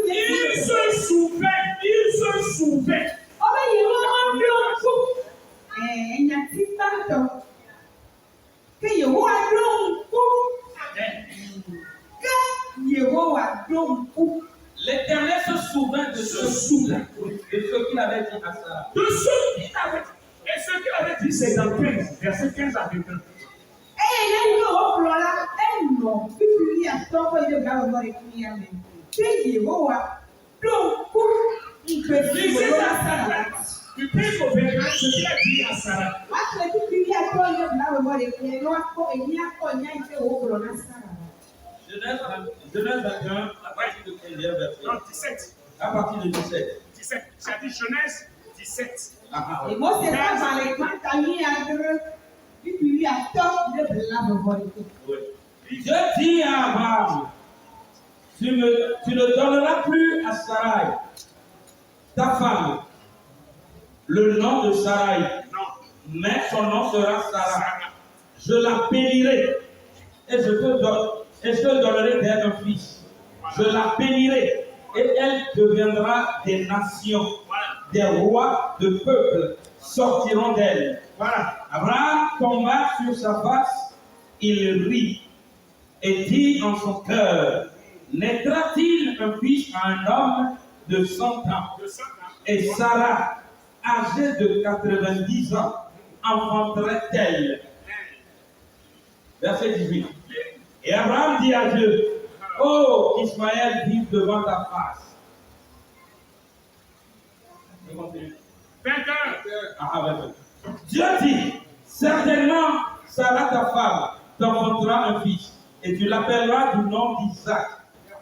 Il se souvait. Oh, mais il y a un coup. Il y a un petit temps. Que Yehowa donne coup. Que Yehowa donne coup. L'Éternel se souvint de ce qu'il avait dit à Sarah. De ce qu'il avait dit. Et ce qu'il avait dit, c'est dans 15, verset 15 à 21. Et il y a une autre là. Et non. Puis il y a tant que de gars vont écrire. Que Yehowa donne coup. Il peut Lisez ça. Du 15 au 21, ce qu'il a dit à Sarah. Genèse 21, à partir de 15e verset. Non, 17. À partir de 17. 17. Ça dit Genèse 17. Et moi, c'est pas dans les montagnes à deux. Puis il y a tant de blancs. Dieu dit à Abraham, tu ne donneras plus à Sarai, ta femme, le nom de Sarai. Non. Mais son nom sera Sarah. Je la bénirai et je te donnerai d'elle un fils. Je la bénirai et elle deviendra des nations. Des rois de peuples sortiront d'elle. Voilà. Abraham tomba sur sa face, il rit et dit en son cœur, naîtra-t-il un fils à un homme de 100 ans? Et Sarah, âgée de 90 ans, enfanterait-elle? Verset 18. Et Abraham dit à Dieu, oh, Ismaël vive devant ta face. Je continue. 21. Dieu dit, certainement, Sarah, ta femme, t'enfantera un fils, et tu l'appelleras du nom d'Isaac.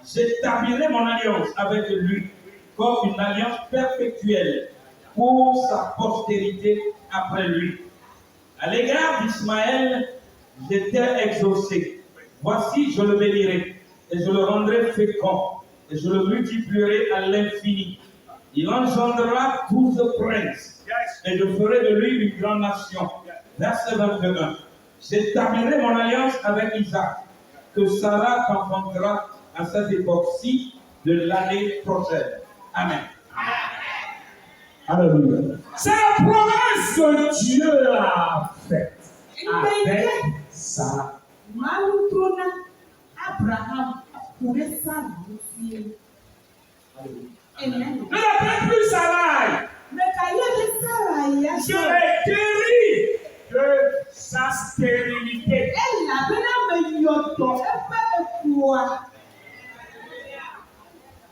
J'établirai mon alliance avec lui, comme une alliance perpétuelle pour sa postérité après lui. À l'égard d'Ismaël, j'étais exaucé. Voici, je le bénirai, et je le rendrai fécond, et je le multiplierai à l'infini. Il engendrera 12 princes, et je ferai de lui une grande nation. Verset 21. J'établirai mon alliance avec Isaac, que Sarah t'enfantera à cette époque-ci de l'année prochaine. Amen. Alléluia. C'est la promesse que Dieu a faite avec Sarah. Abraham pourrait s'arrêter. Ne l'appelle plus Sarah. Mais quand il y avait Sarah, je l'ai guéri de sa stérilité. Elle avait la meilleure dose. Elle fait quoi?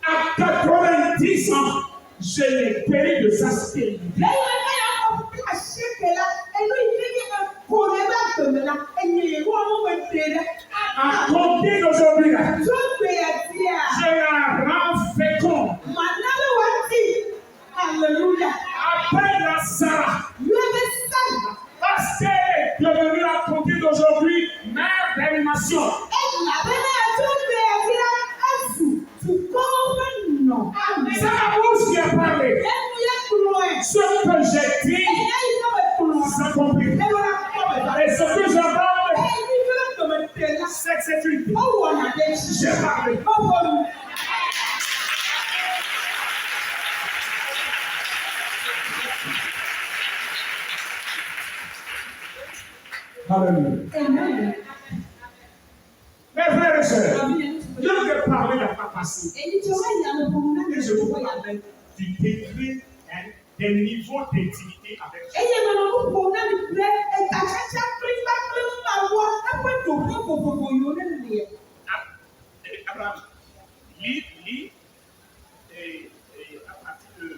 À 90 ans, je l'ai guéri de sa stérilité. À compter d'aujourd'hui, je la rends féconde. Alléluia. Appelle la Sarah. Parce qu'elle est devenue à compter d'aujourd'hui mère d'animation. C'est la bouche qui a parlé. Ce que j'ai dit s'accomplit. Et ce que j'entends, c'est que c'est une vie. J'ai parlé. Alléluia. Mes frères et sœurs, je vais parler de la passée. Et je vous parle du décret des niveaux d'intimité avec Dieu. Abraham, lis à partir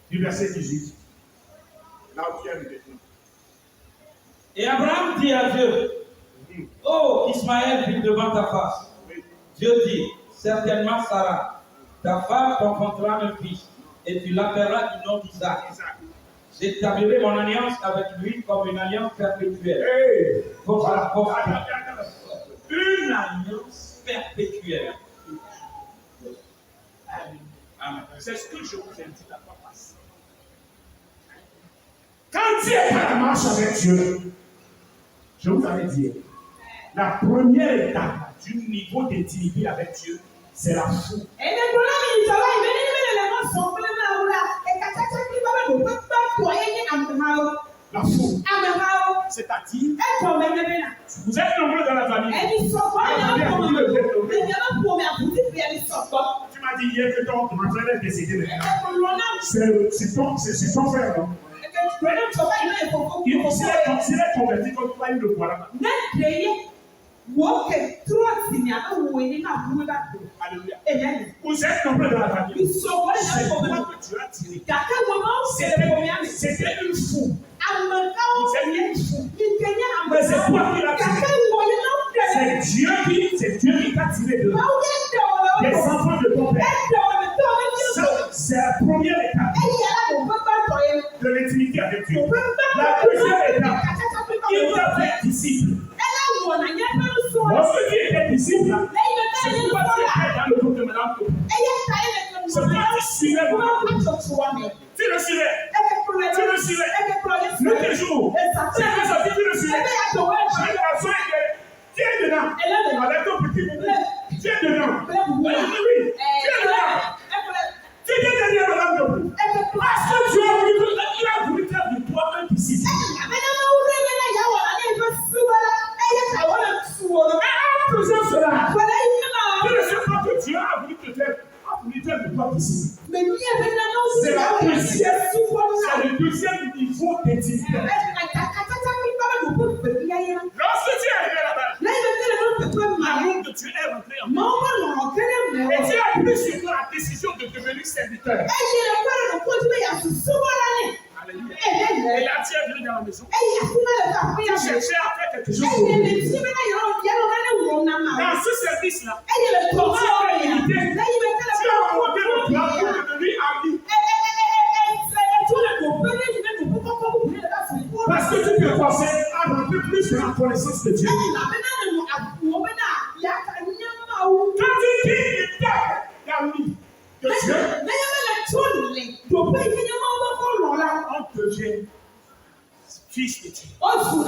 du verset 18. Là où tu as vu. Et Abraham dit à Dieu, oh, Ismaël vit devant ta face. Dieu dit, certainement Sarah, ta femme t'enfantera un fils, et tu l'appelleras du nom d'Isaac. J'établirai mon alliance avec lui comme une alliance perpétuelle. Pour la postérité. Une alliance perpétuelle. Amen. C'est ce que je vous ai dit la fois passée. Quand tu es à la marche avec Dieu, Je vous avais dit, la première étape du niveau d'intimité avec Dieu, c'est la foi. La foi. C'est-à-dire, vous êtes nombreux dans la famille. Tu m'as dit hier que ton frère est décédé maintenant. C'est ton frère, non? S'il est converti comme toi, il ne le voit pas. Alléluia. Vous êtes nombreux dans la famille. C'est quoi que tu as tiré? C'était une fou. C'est une fou. Mais c'est toi qui l'as tiré. C'est Dieu qui t'a tiré de là. Les enfants de ton père. C'est la première étape de l'intimité avec Dieu. La deuxième étape, il t'a fait disciple. Lorsque tu étais disciple, c'est pourquoi tu étais dans le groupe de Madame Topo. C'est pourquoi tu suivais Madame Topo. Tu le suivais. Tu le suivais. Le jour. Tu es sorti, tu le suivais. Tu es dedans. Avec ton petit bébé. Tu es dedans. Oui, tu es dedans. Tu étais derrière Madame Topo. Parce que Dieu a voulu faire de toi un disciple. Faisant cela, tu ne sais pas que Dieu a voulu te faire de toi disciple. C'est la deuxième, c'est le deuxième niveau d'intimité. Lorsque tu es arrivé là-bas, l'amour de Dieu est rentré en toi. Et tu as pris sur toi la décision de devenir serviteur. Alléluia. Et là, tu es venu dans la maison. Tu cherchais à faire quelque chose. Dans ce service-là, tu as invité, tu as rencontré le plan pour devenir ami. Parce que tu te pensais à rentrer plus de la connaissance de Dieu. Quand tu dis l'ami de Dieu, on devient fils de Dieu. Quand on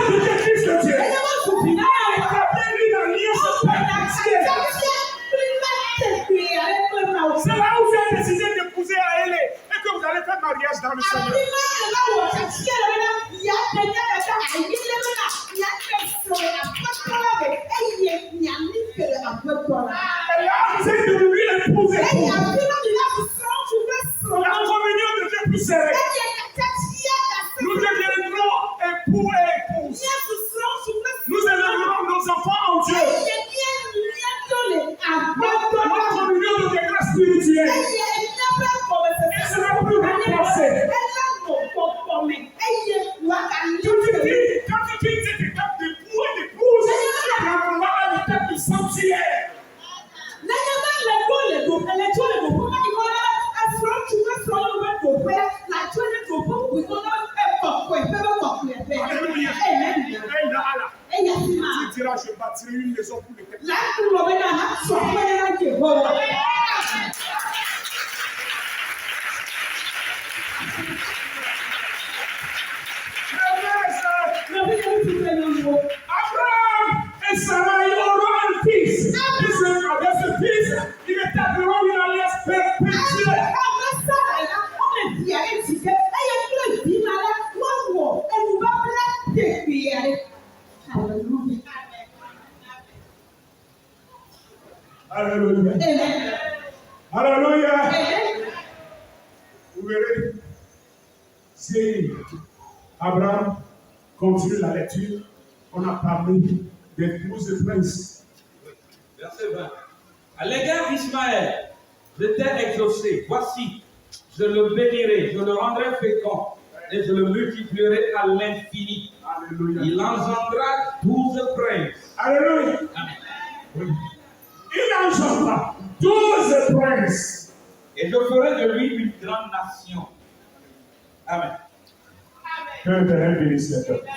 devient fils de Dieu, il a établi l'alliance partielle. C'est là où vous avez décidé d'épouser à elle et que vous allez faire mariage dans le Seigneur. Et là, vous êtes devenu l'épouse. La communion devient plus serrée. Nous deviendrons époux et épouses. Nous élèverons nos enfants en Dieu. Notre communion deviendra spirituelle. Et cela peut remplacer. Quand tu dis cette étape d'époux et d'épouse, tu prendras l'étape du sanctuaire. Tu diras, je bâtirai une maison pour les peuples. Abraham et Sarah auront un fils. Et avec ce fils, ils étableront une alliance perpétuelle. Alléluia. Alléluia. Vous verrez, si Abraham continue la lecture, on a parlé des 12 princes. Verset 20. À l'égard d'Ismaël, je t'ai exaucé. Voici, je le bénirai, je le rendrai fécond et je le multiplierai à l'infini. Alléluia. Il engendra 12 princes. Alléluia. Amen. Oui. Il engendra 12 princes. Et je ferai de lui une grande nation. Amen. Que l'Éternel bénisse les peuples.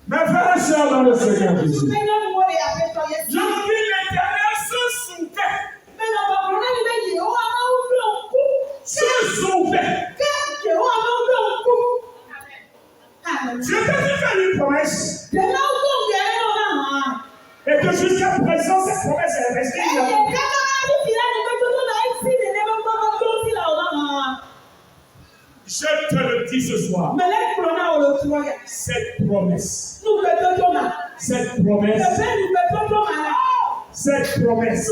Mes frères et sœurs dans le Seigneur Jésus, je vous dis, l'Éternel se souvient. Se souvient. Je te le dis ce soir. Cette promesse. Cette promesse. Cette promesse.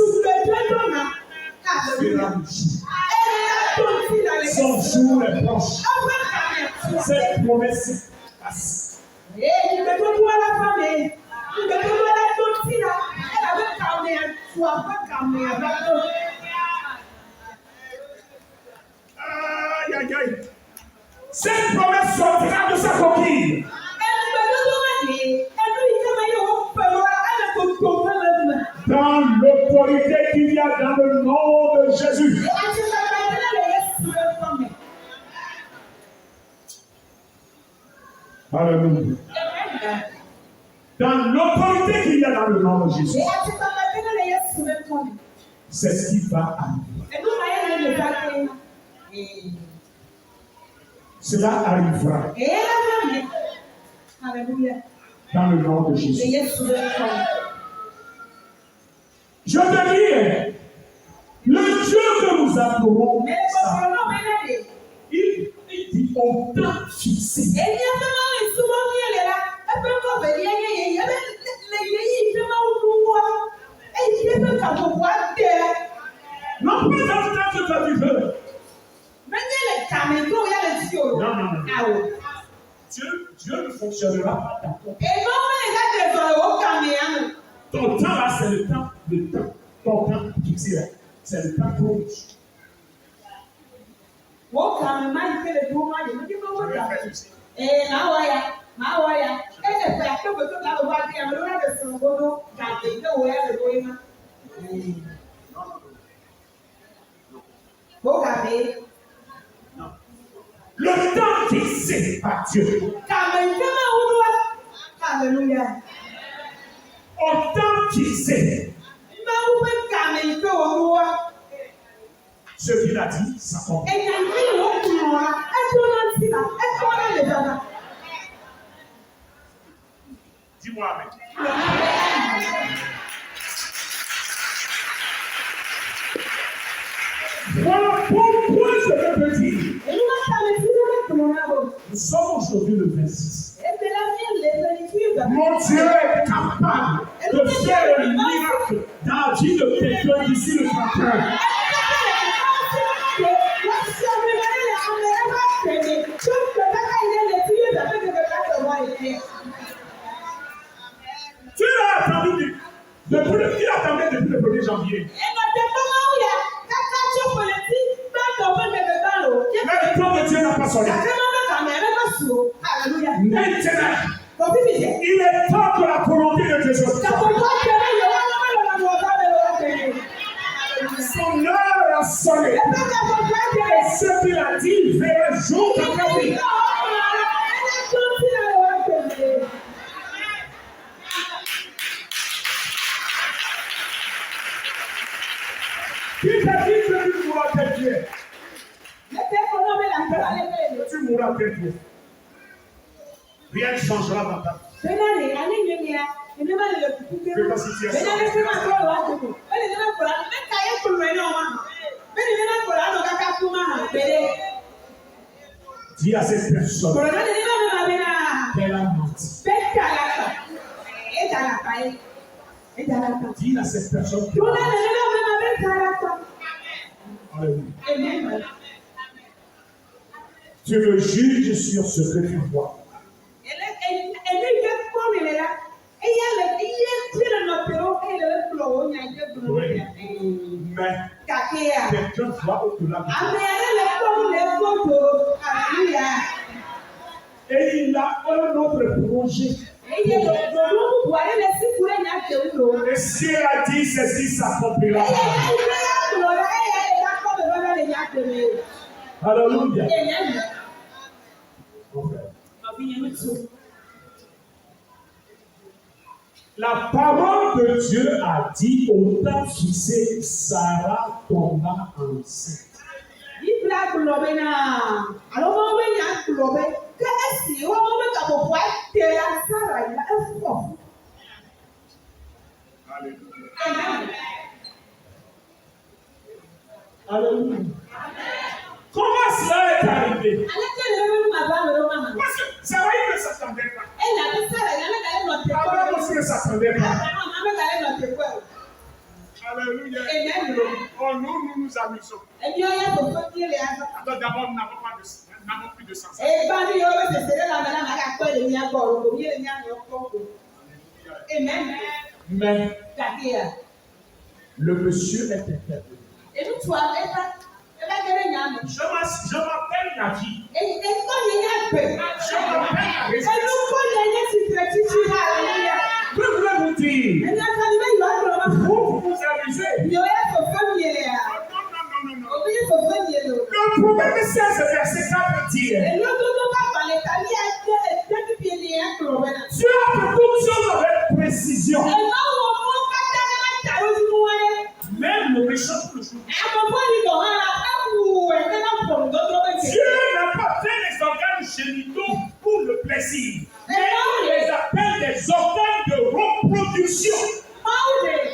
Son jour est proche. Cette promesse passe. Aïe, aïe, aïe. Cette promesse sortira de sa coquille. Dans l'autorité qu'il y a dans le nom de Jésus. Alléluia. Dans l'autorité qu'il y a dans le nom de Jésus. C'est ce qui va arriver. Cela arrivera. Dans le nom de Jésus. Je te dis, le Dieu que nous adorons, il dit au temps fixé. Non, pas dans le temps que toi tu veux. Non. Dieu ne fonctionnera pas d'accord. Ton temps là, c'est le temps. Ton temps fixé là, c'est le temps pour nous. Le temps fixé par Dieu. Alléluia. Au temps fixé. Ce qu'il a dit, ça compte. Dis-moi amen. Voilà pourquoi je veux te dire. Nous sommes aujourd'hui le 26. Mon Dieu est capable de faire un miracle dans la vie de quelqu'un d'ici le 31. Tu l'as attendu depuis le 1er janvier. Mais le plan de Dieu n'a pas sonné. Maintenant, il est temps que la volonté de Dieu soit faite. Son heure a sonné. Et ce qu'il a dit verra jour après lui. Qui t'a dit que tu mourras tel Dieu? Tu mourras tel Dieu. Rien ne changera dans ta vie. Que ta situation. Dis à cette personne qu'elle a menti. Dis à cette personne qu'elle a menti. Alléluia. Tu me juges sur ce que tu vois. Mais quelqu'un voit au-delà de toi. Et il a un autre projet. Et si elle a dit ceci, s'accomplira. Alléluia. La parole de Dieu a dit au temps fixé, Sarah tomba enceinte. Alléluia. Comment cela est arrivé? Parce Parce que Sarah ne s'attendait pas. Abraham aussi ne s'attendait pas. Alléluia. Oh, nous nous amusons. Attends, d'abord, nous n'avons plus de sens. Mais le monsieur est intervenu. Je m'appelle Navi. Je m'appelle Je voulais vous dire, vous vous amusez. Non. Le proverbe 16, verset 4 dit, Dieu a fait toutes choses avec précision. Même le méchant pour le jour. Dieu n'a pas fait les organes génitaux pour le plaisir. Mais il les appelle des organes de reproduction. Amen.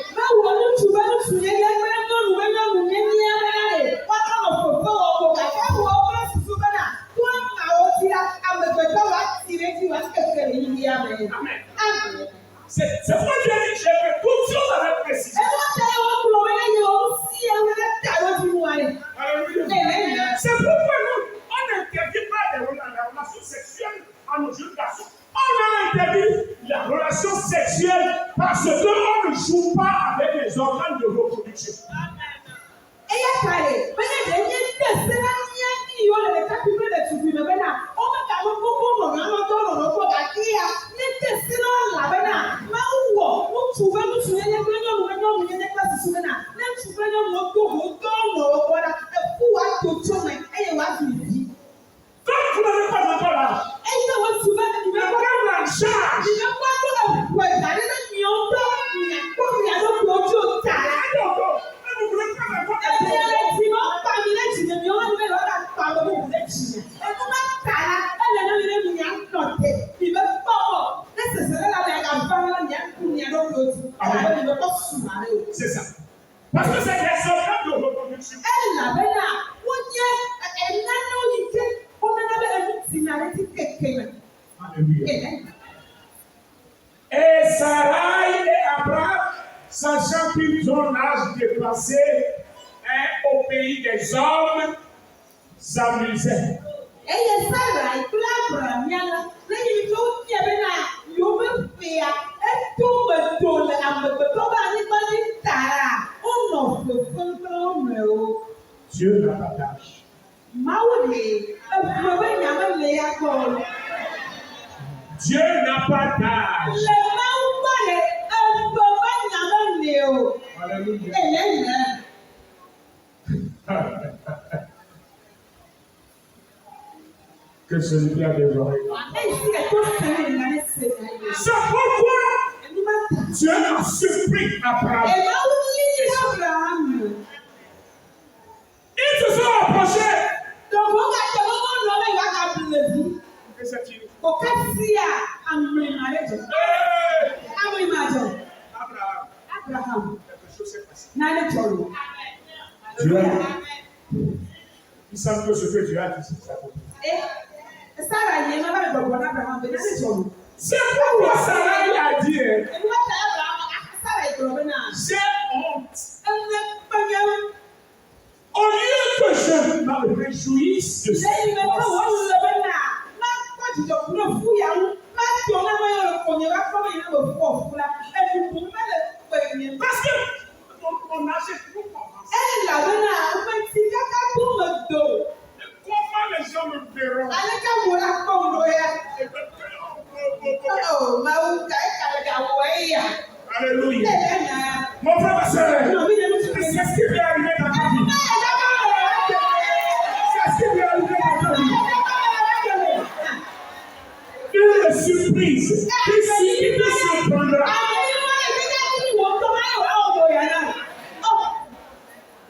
C'est pourquoi Dieu dit, j'ai fait toutes choses avec précision. C'est pourquoi nous, on n'interdit pas les relations sexuelles à nos jeunes garçons. On a interdit la relation sexuelle parce qu'on ne joue pas avec les organes de reproduction. Quand vous n'avez pas encore l'âge, le prendre en charge. C'est ça. Parce que c'est des organes de reproduction. Alléluia. Et Sarai et Abraham, sachant qu'ils ont l'âge dépassé au pays des hommes, s'amusaient. Dieu n'a pas d'âge. Dieu n'a pas d'âge. Alléluia. Que celui qui a des oreilles. C'est pourquoi Dieu a surpris Abraham. Ils se sont approchés. Que c'est-il? Abraham. Quelque chose s'est passé. Dieu a dit. Il semble que ce que Dieu a dit, c'est ça. C'est pourquoi Sarah a dit, j'ai honte. Au lieu que je me réjouisse de cette parce que on achète tout comment les gens me verront. Alléluia. Mon frère, ma soeur, c'est ce qui m'est arrivé dans ta vie. C'est ce qui m'est arrivé dans ta vie. Une surprise qui te surprendra.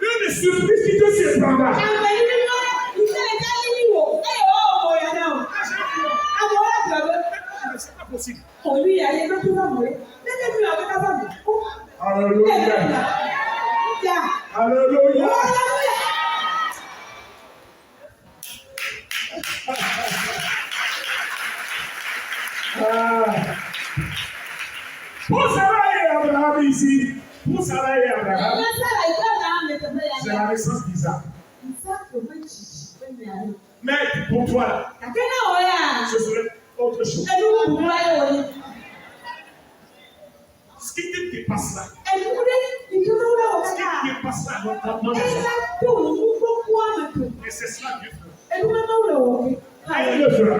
Une surprise qui te surprendra. C'est pas possible. Alléluia. Alléluia. Pour Sarah et Abraham ici, pour Sarah et Abraham, c'est la naissance d'Isaac. Mais pour toi, ce serait autre chose. Ce qui te dépasse là, ce qui te dépasse là, et c'est cela Dieu fera. Et il le fera.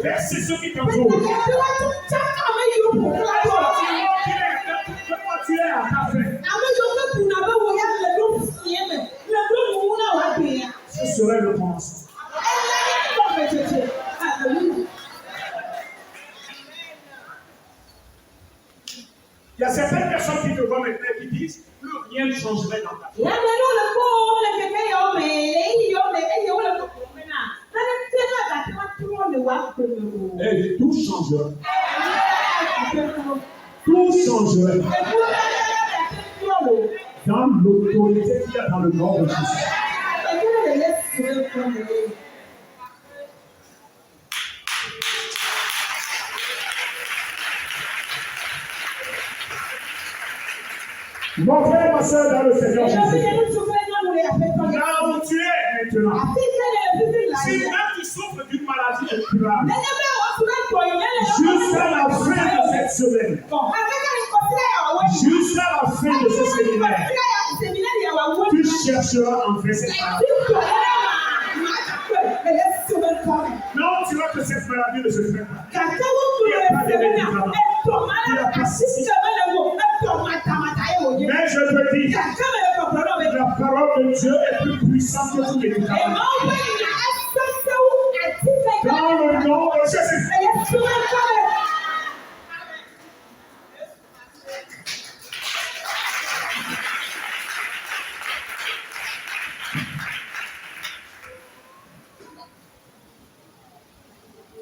Et c'est ce qui t'entoure. Tu es à ta fin. Ce serait le commencement. Il y a certaines personnes qui te voient maintenant qui disent que rien ne changerait dans ta vie. Et tout changera. Tout changera. Dans l'autorité qu'il y a dans le nom de Jésus. Mon frère, ma soeur, dans le Seigneur Jésus. Là où tu es maintenant. Si même tu souffres d'une maladie incurable, jusqu'à la fin de cette semaine, jusqu'à la fin de ce séminaire, tu chercheras enfin cette maladie. Non, tu vois que cette maladie ne se fait pas. Il n'y a pas de médicaments. Il n'y a pas de système. Mais je te dis, la parole de Dieu est plus puissante que tous les médicaments. Dans le nom de Jésus.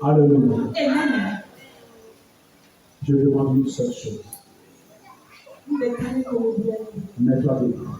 Alléluia. Je demande une seule chose. Mets-toi debout.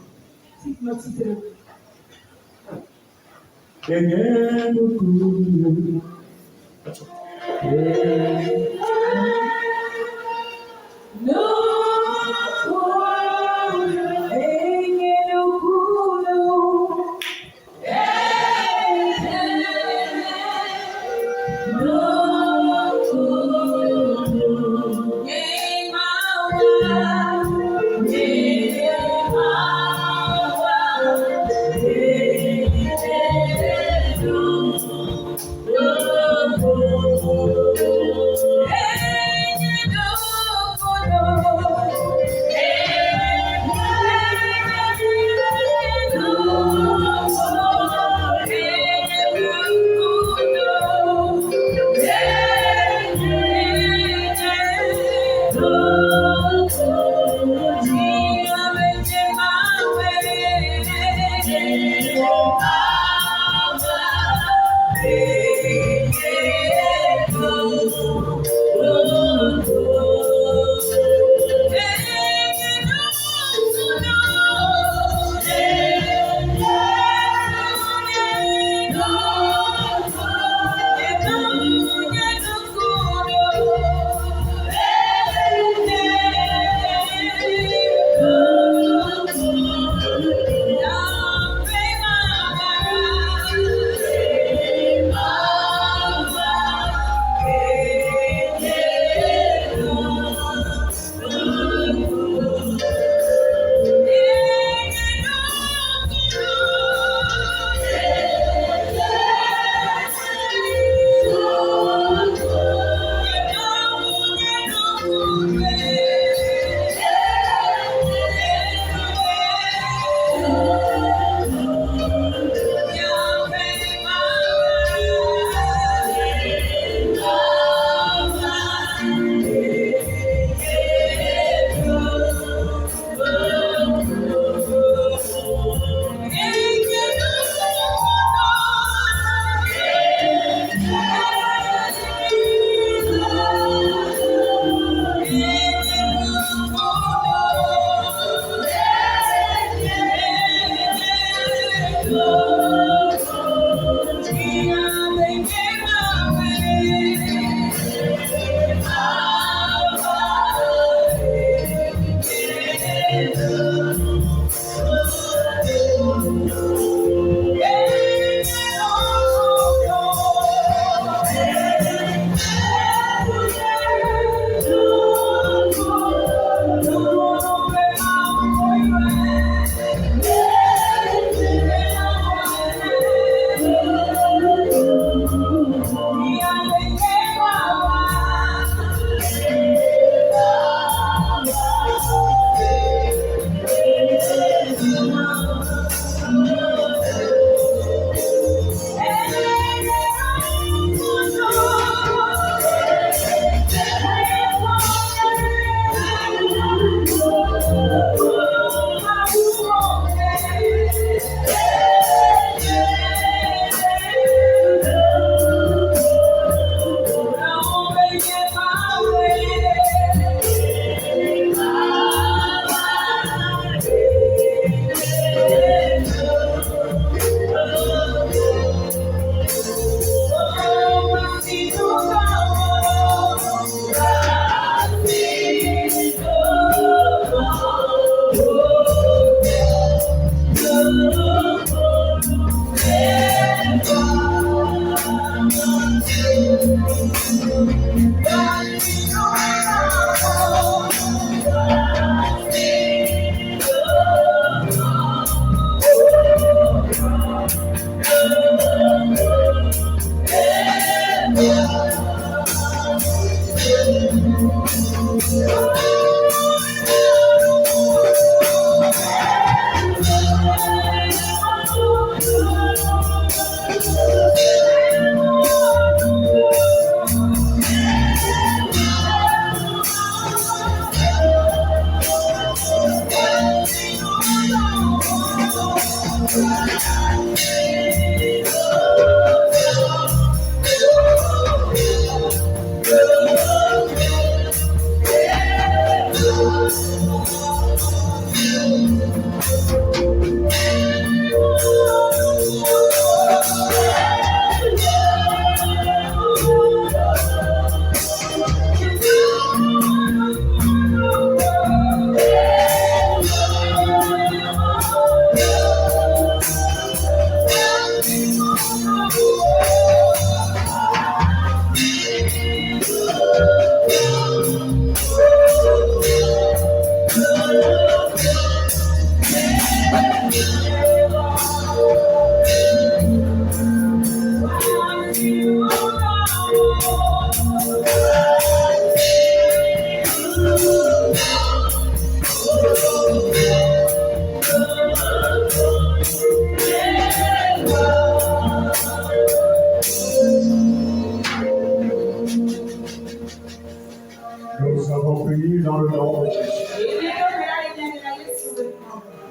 Nous avons prié dans le nom de Jésus.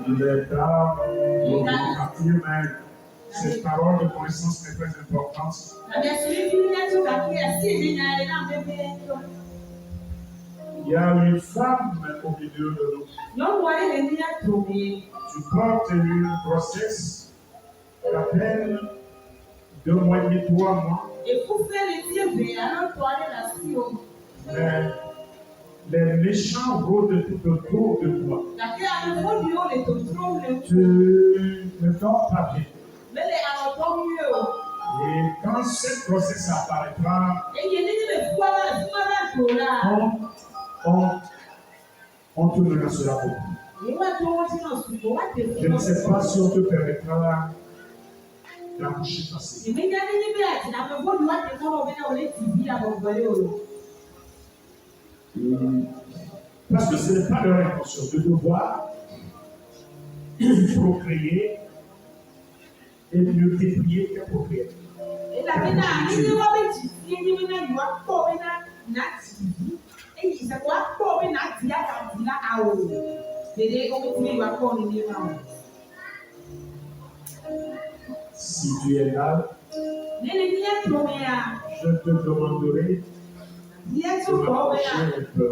Les dames, nous affirment cette parole de connaissance est très importante. Il y a une femme au milieu de nous. Tu portes une grossesse d'à peine 2 mois et demi, 3 mois. Mais les méchants rôdent tout autour de toi. Tu ne dors pas bien. Et quand cette grossesse apparaîtra, on tournera sur la route. Je ne sais pas si on te permettra d'accoucher facile. Parce que ce n'est pas leur intention de devoir procréer et multiplier tes propriétés. Si tu es là, je te demanderai de m'approcher un peu.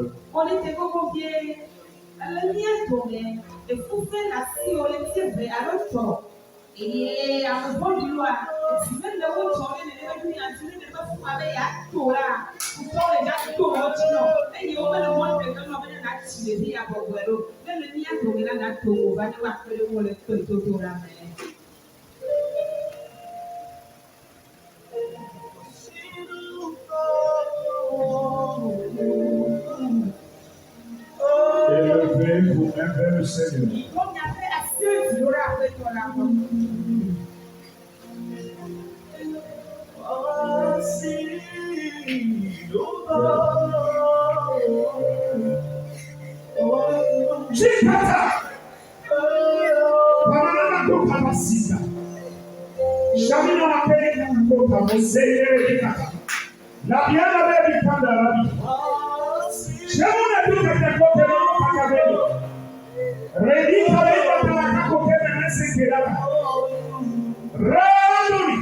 Élevez-vous vers le Seigneur. La bienvenue du temps de la vie. Je vous ai dit que c'est côté de mon pacabelli. Rédi pour les gens de la côté de l'Inséquela. Randoni.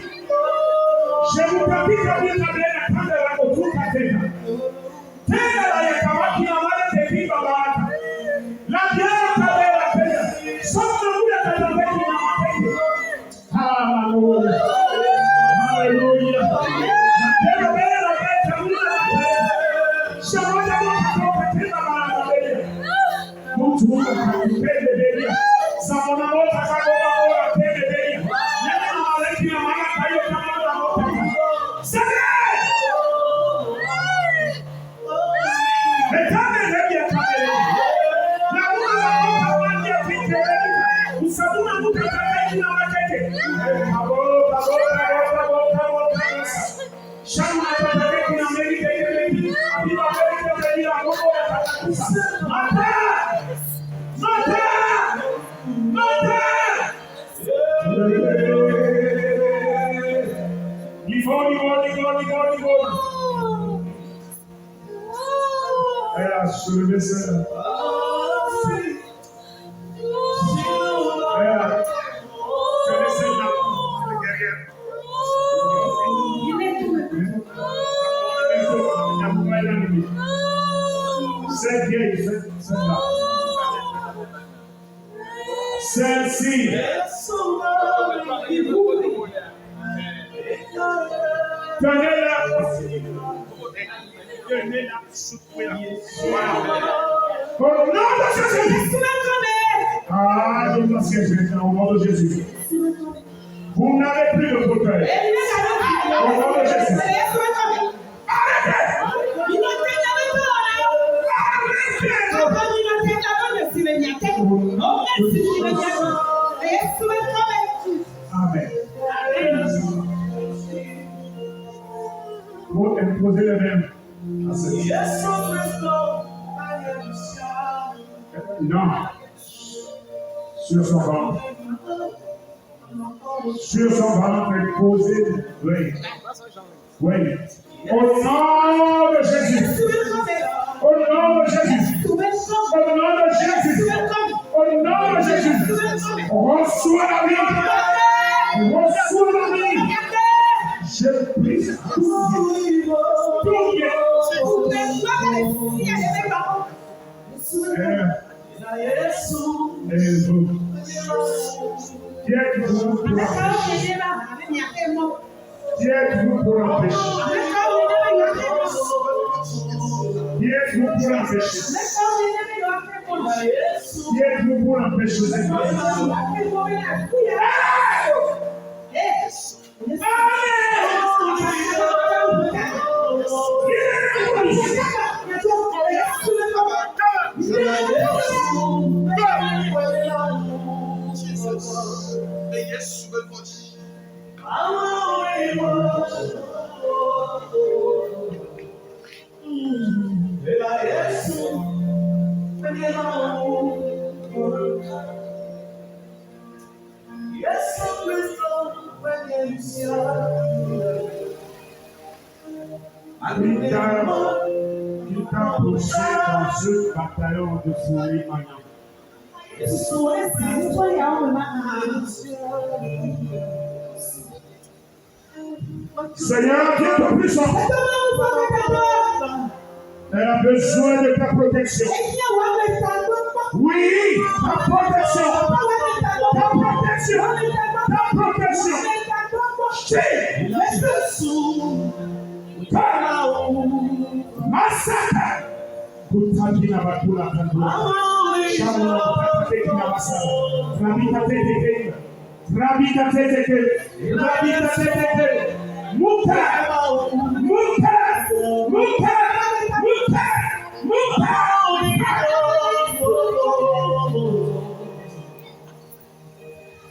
Je vous ai dit que vous avez la temps de la côte à terre. Terre la yakawaki na wale tepi babata. La bienvenue de la terre. Sauf que vous êtes dans le pays de la terre. Hallelujah. Hallelujah. Celle-ci. Tenez-la. Au nom de Jésus. Ah, je pense que c'est au nom de Jésus. Vous n'avez plus de fauteuil. Au nom de Jésus. Amen. Vous imposez les mêmes à cette non. Sur son ventre. Sur son ventre, imposez. Oui. Oui. Au nom de Jésus. Au nom de Jésus. Au nom de Jésus. Au nom de Jésus. Reçois la vie. Reçois la vie. Je prie tout bien. Et vous. Qui êtes-vous pour empêcher? Qui êtes-vous pour empêcher? Qui êtes-vous pour empêcher? Qui êtes-vous pour empêcher? Il t'a poussé dans ce bataillon de fourrure maintenant. Seigneur, qui est ton puissant? Elle a besoin de ta protection. Oui, ta protection. Ta protection. Ta protection. Massacre. Kutakina bakula kandua. Shamla kutakina masala. Rabita tete. Rabita tete. Rabita tete. Muta. Muta. Muta. Muta. Muta.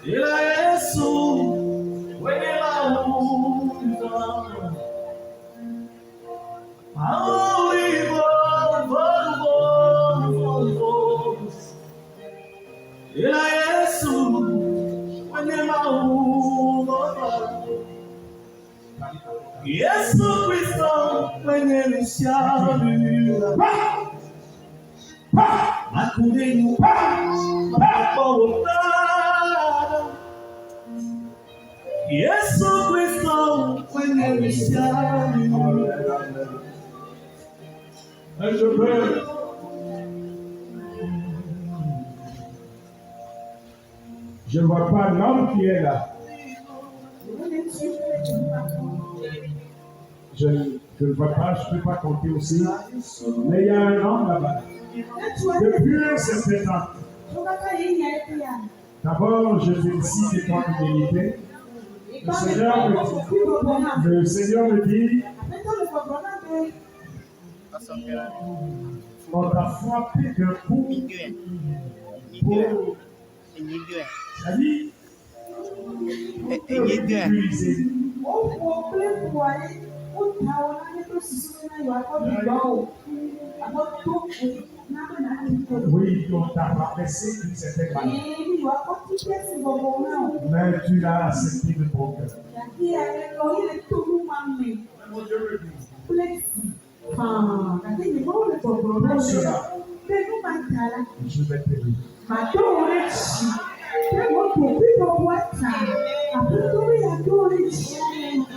Ila Yesu. Yesu Kristo mwenye mishale akudeni Yesu Kristo mwenye mishale. Je ne vois pas l'homme qui est là. Je ne vois pas, je ne peux pas compter aussi. Mais il y a un homme là-bas. Depuis un certain temps. D'abord, je félicite ton fidélité. Le Seigneur me dit, on t'a frappé d'un coup pour... C'est-à-dire, utiliser. Oui, on t'a rabaissé d'une certaine manière. Mais tu l'as accepté de ton cœur. Pour cela, je vais t'aider.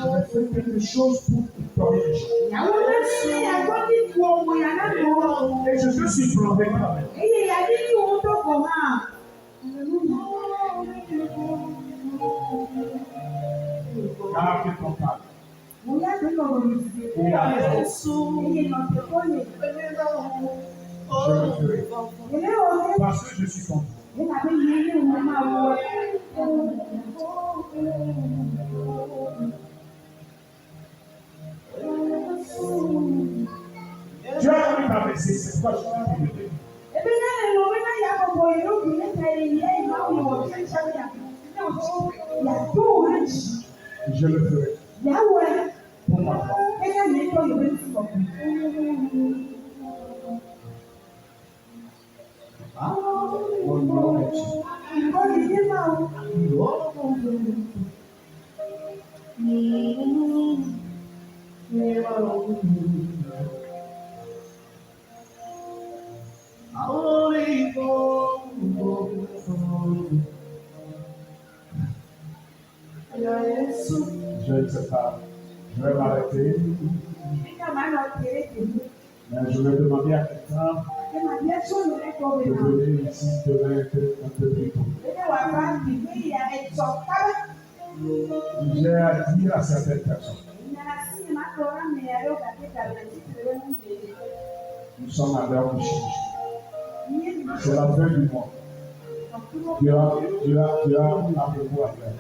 Je vais faire quelque chose pour corriger. Et je te suis plombé quand même. Garde ton calme. Et attends. Je le ferai. Parce que je suis content. Tu as envie d'abaisser, c'est quoi je vais te dire. Je le ferai. Pour ma part. Au nom de Jésus. Je ne sais pas. Je vais m'arrêter. Mais je vais demander à quelqu'un de venir ici demain un peu plus tôt. J'ai à dire à certaines personnes. Nous sommes à l'heure du changement. C'est la fin du mois. Tu as beaucoup à faire.